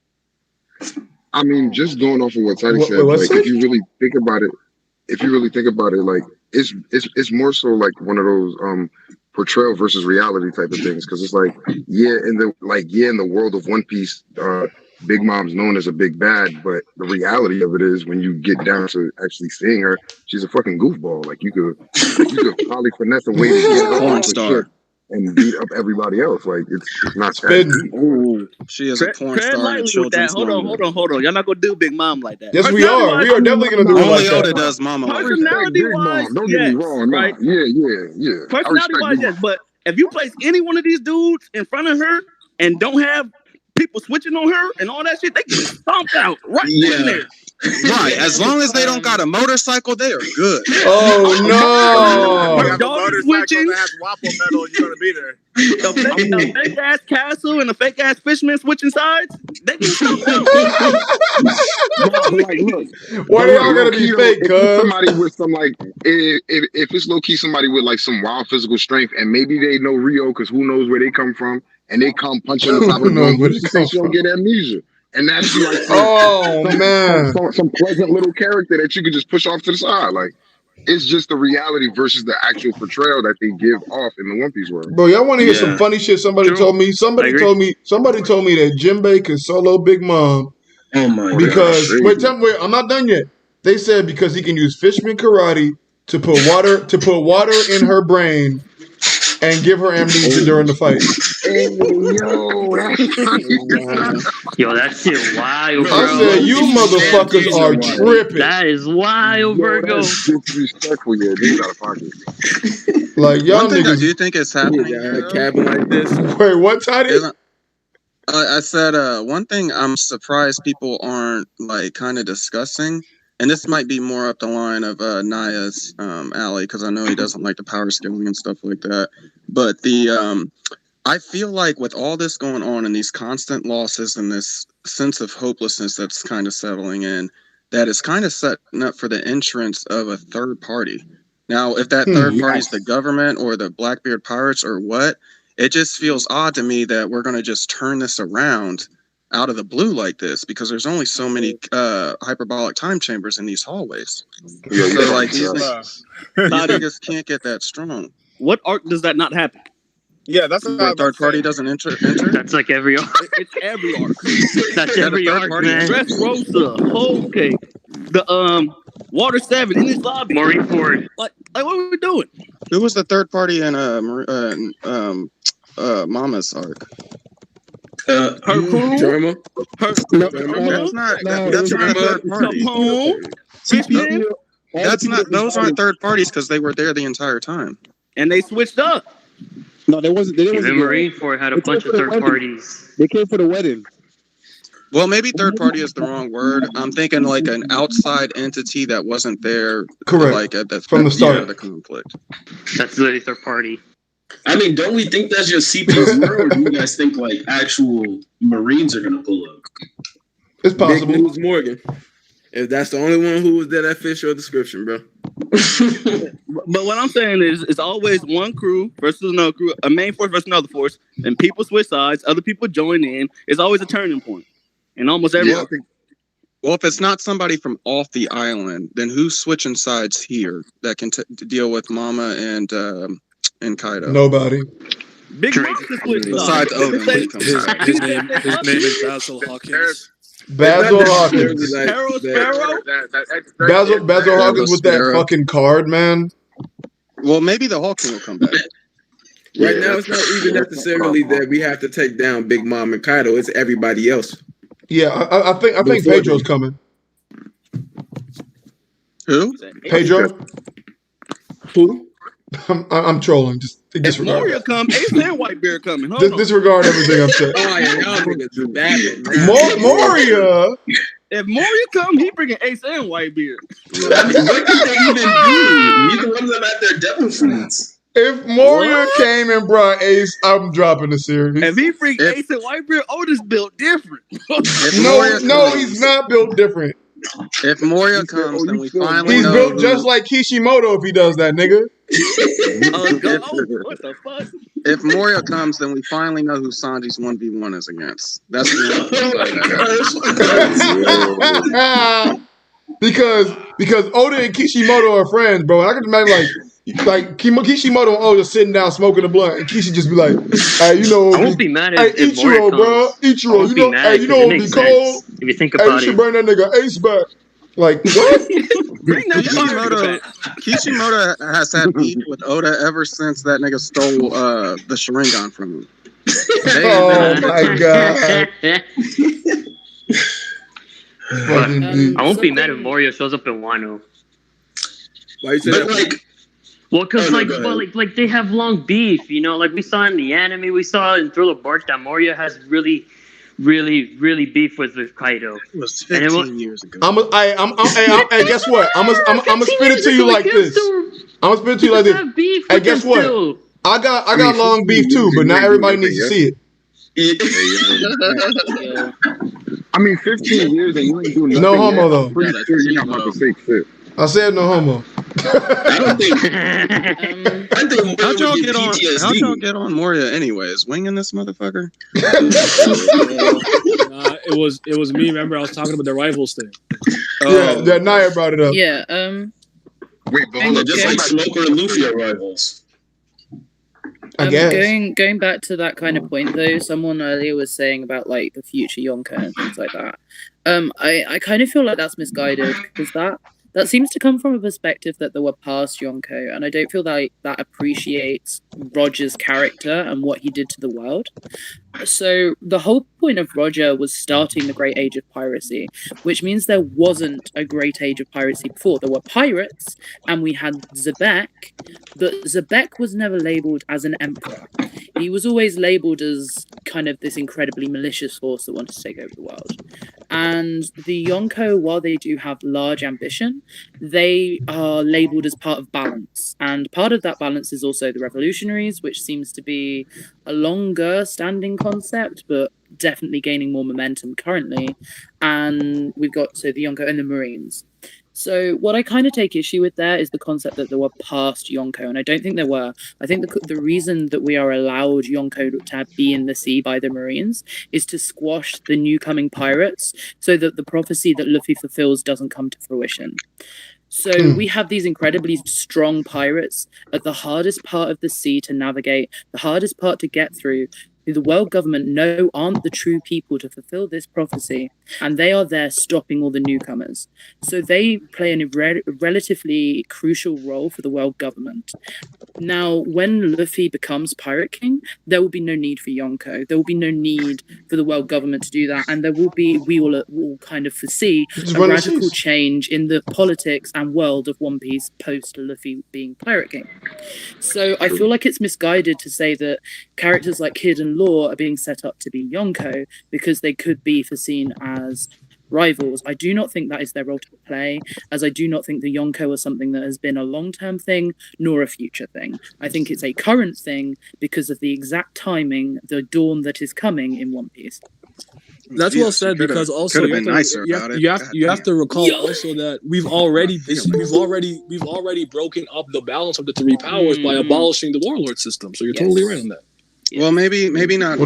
I mean, just going off of what Teddy said, like if you really think about it, like it's more so like one of those portrayal versus reality type of things, because it's like in the world of One Piece, Big Mom's known as a big bad, but the reality of it is when you get down to actually seeing her, she's a fucking goofball. Like you could probably finesse a way to get her on star and beat up everybody else. Like it's not that. She is a porn star in children's. Hold on. Y'all not gonna do Big Mom like that. Yes, we are. We are definitely gonna do it like that. Oda does Mama. Personality-wise, don't get me wrong. No. Right? Yeah. Personality-wise, yes. But if you place any one of these dudes in front of her and don't have people switching on her and all that shit, they get stomped out right in there. Right, as long as they don't got a motorcycle, they are good. Oh no! Her daughter switching. That has waffle metal. You're gonna be there. A fake ass castle and a fake ass fisherman switching sides. They get stomped out. Why they all gotta be fake? If somebody with some like, if it's low key somebody with like some wild physical strength, and maybe they know Rio because who knows where they come from, and they come punching the top of the you don't get amnesia. And that's like some pleasant little character that you could just push off to the side. Like it's just the reality versus the actual portrayal that they give off in the One Piece world. Bro, y'all want to hear some funny shit? Somebody told me that Jinbei can solo Big Mom. Oh my because gosh. wait, I'm not done yet. They said because he can use Fishman Karate to put water in her brain and give her amnesia during the fight. Yo, that shit wild, bro. I said, you motherfuckers are tripping. That is wild, Virgo. That's disrespectful, yeah. They got a pocket. Like, y'all niggas. Do you think it's happening? A cabin like this. Wait, what, Toddy? I said, one thing I'm surprised people aren't, like, kind of discussing, and this might be more up the line of Naya's alley, because I know he doesn't like the power scaling and stuff like that. But I feel like with all this going on and these constant losses and this sense of hopelessness that's kind of settling in, that is kind of setting up for the entrance of a third party. Now, if that third party is the government or the Blackbeard Pirates or what, it just feels odd to me that we're going to just turn this around out of the blue like this, because there's only so many hyperbolic time chambers in these hallways. So like these niggas can't get that strong. What arc does that not happen? Yeah, that's where third party doesn't enter. That's like every arc. It's every arc. That's every arc, man. Dressrosa, Whole Cake, the Water 7 in this lobby. Marineford. Like what are we doing? Who was the third party in Mama's arc? Her crew. Drama. That's not third party. That's not. Those aren't third parties because they were there the entire time, and they switched up. No, they wasn't. Even Marineford had a bunch of third parties. They came for the wedding. Well, maybe third party is the wrong word. I'm thinking like an outside entity that wasn't there. Correct. Like at the start of the conflict. That's literally third party. I mean, don't we think that's just CP's word, or do you guys think like actual Marines are gonna pull up? It's possible. Big News Morgan. If that's the only one who was there, that fits your description, bro. But what I'm saying is, it's always one crew versus another crew, a main force versus another force, and people switch sides, other people join in. It's always a turning point. And almost every well, if it's not somebody from off the island, then who's switching sides here that can deal with Mama and in Kaido? Nobody. Big Mom just split Besides Odin. when he comes His back. name is Basil Hawkins. Basil Hawkins. Harold Sparrow. Basil Hawkins with that Sparrow. fucking card, man. Well, maybe the Hulk will come back. Right now, it's not even necessarily that we have to take down Big Mom and Kaido. It's everybody else. Yeah, I think Before Pedro's then. coming. Who? Pedro. Who? I'm trolling. Just If disregard. Moria come, Ace and Whitebeard coming. Hold on. Disregard everything I've said. Oh, yeah, y'all niggas is bad, man. Moria. If Moria come, he bringing Ace and Whitebeard. I mean, what could they even do? Neither one of them had their devil fruits. If Moria came and brought Ace, I'm dropping the series. If he bring Ace and Whitebeard, Otis built different. No, he's not built different. If Moria comes, then we finally He's know built who- just like Kishimoto if he does that, nigga. What the fuck? If Moria comes, then we finally know who Sanji's 1v1 is against. That's the because Oda and Kishimoto are friends, bro. I can imagine like Kishimoto and Oda sitting down smoking a blunt, and Kishi just be like, "Hey, you know, I won't be mad hey, if Moria Ichiro, bro, comes. I Ichiro, won't you be know, mad hey, you know, because what it would be makes cold? sense. If you think Hey, you about should it. bring that nigga Ace back." Like what? Bring that Kishimoto has had beef with Oda ever since that nigga stole the Sharingan from him. Oh my god. I won't be mad if Moria shows up in Wano. Why you say But that? like, Well, because Oh, no, go ahead. like they have long beef, you know. Like we saw in the anime, we saw in Thriller Bark that Moria has really beef with Kaido. It was And it 15 years ago. Hey, guess what? I'm gonna spit it to you like this. I'm gonna spit it to you like this. Beef Hey, with guess them what? still. I got long beef too, but not everybody needs to see it. I mean, 15 years and you ain't doing nothing. No homo yet. though. I'm pretty sure you're not about to say shit. I said no homo. I don't think. I think Moria How'd y'all would get on? PTSD. How'd y'all get on Moria anyways? Winging this motherfucker? It was me. Remember, I was talking about the rivals thing. Yeah, Naya brought it up. Yeah. Wait, but hold Yeah, on. just like Smoker and Luffy are rivals. I guess. Going back to that kind of point though, someone earlier was saying about like the future Yonko and things like that. I kind of feel like that's misguided because that seems to come from a perspective that there were past Yonko, and I don't feel like that appreciates Roger's character and what he did to the world. So the whole point of Roger was starting the Great Age of Piracy, which means there wasn't a Great Age of Piracy before. There were pirates, and we had Zebek, but Zebek was never labelled as an emperor. He was always labelled as kind of this incredibly malicious force that wanted to take over the world. And the Yonko, while they do have large ambition, they are labelled as part of balance. And part of that balance is also the revolutionaries, which seems to be a longer standing concept, but definitely gaining more momentum currently. And we've got the Yonko and the Marines. So what I kind of take issue with there is the concept that there were past Yonko, and I don't think there were. I think the reason that we are allowed Yonko to be in the sea by the Marines is to squash the new coming pirates so that the prophecy that Luffy fulfills doesn't come to fruition. So we have these incredibly strong pirates at the hardest part of the sea to navigate, the hardest part to get through, who the world government know aren't the true people to fulfill this prophecy, and they are there stopping all the newcomers. So they play a relatively crucial role for the world government. Now, when Luffy becomes Pirate King, there will be no need for Yonko. There will be no need for the world government to do that, and we will kind of foresee a radical change in the politics and world of One Piece post Luffy being Pirate King. So I feel like it's misguided to say that characters like Kid and Law are being set up to be Yonko because they could be foreseen as rivals. I do not think that is their role to play, as I do not think the Yonko is something that has been a long-term thing nor a future thing. I think it's a current thing because of the exact timing, the dawn that is coming in One Piece. That's well said, because also you have to recall also that we've already broken up the balance of the three powers by abolishing the warlord system. So you're totally right on that. Well, maybe not. Maybe not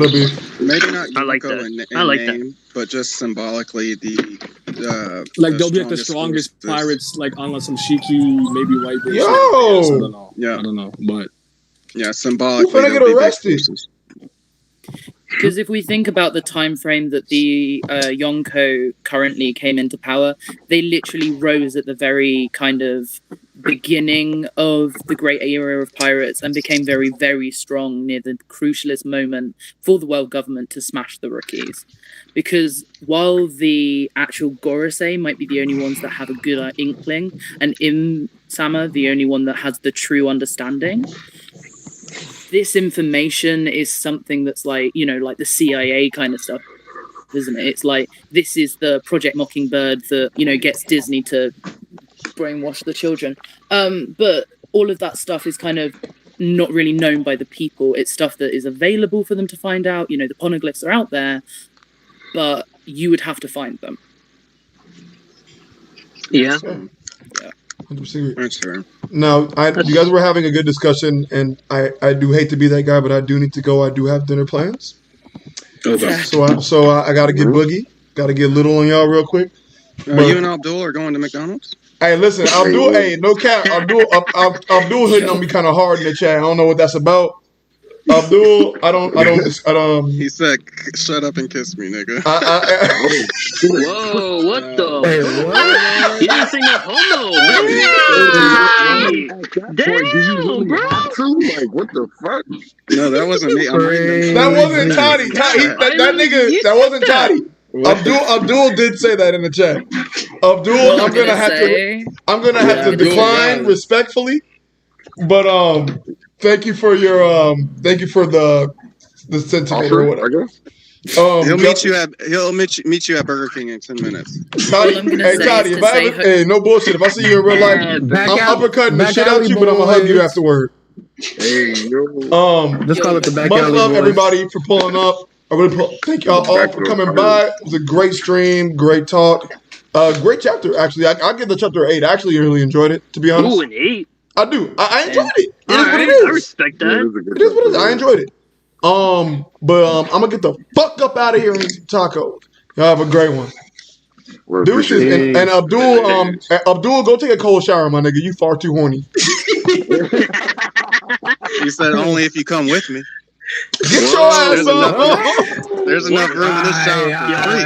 Yonko in that. name, but just symbolically they'll be like the strongest pirates, like on some Shiki, maybe white. Yo! I don't know, but Yeah, symbolically. Who's gonna get arrested? Because if we think about the time frame that the Yonko currently came into power, they literally rose at the very kind of beginning of the great era of pirates and became very, very strong near the crucialist moment for the world government to smash the rookies. Because while the actual Gorosei might be the only ones that have a good inkling, and Im-sama the only one that has the true understanding, this information is something that's like, like the CIA kind of stuff, isn't it? It's like, this is the Project Mockingbird that, gets Disney to brainwash the children. But all of that stuff is kind of not really known by the people. It's stuff that is available for them to find out. The poneglyphs are out there, but you would have to find them. Yeah. 100%. That's fair. Now, you guys were having a good discussion, and I do hate to be that guy, but I do need to go. I do have dinner plans. Okay. So I got to get Boogie. Got to get Little on y'all real quick. You and Abdul are going to McDonald's? Hey, listen, Abdul. Hey, no cap. Abdul hitting on me kind of hard in the chat. I don't know what that's about. Abdul, I don't. He said, "Shut up and kiss me, nigga." Whoa, what the? What? He didn't say no homo. Damn, bro. Like, what the fuck? No, that wasn't me. I'm reading that wasn't Toddy. That nigga. That wasn't Toddy. Abdul did say that in the chat. Abdul, I'm gonna have to decline respectfully, but thank you for your the sentiment or whatever. He'll meet you at Burger King in 10 minutes. Toddy, hey, no bullshit. If I see you in real life, I'm uppercutting the shit out of you, but I'm gonna hug you afterward. Hey, yo. Let's call it the back much alley, love boys. Everybody for pulling up. Thank y'all all for coming by. It was a great stream, great talk, great chapter. Actually, I give the chapter 8. I actually really enjoyed it, to be honest. Ooh, an 8. I do. I enjoyed it. It is what it I is. respect that. It is what it is. I enjoyed it. But I'm gonna get the fuck up out of here and eat some tacos. Y'all have a great one. Deuces and Abdul, go take a cold shower, my nigga. You far too horny. You said only if you come with me. Get your ass up. There's enough room in this shower for free.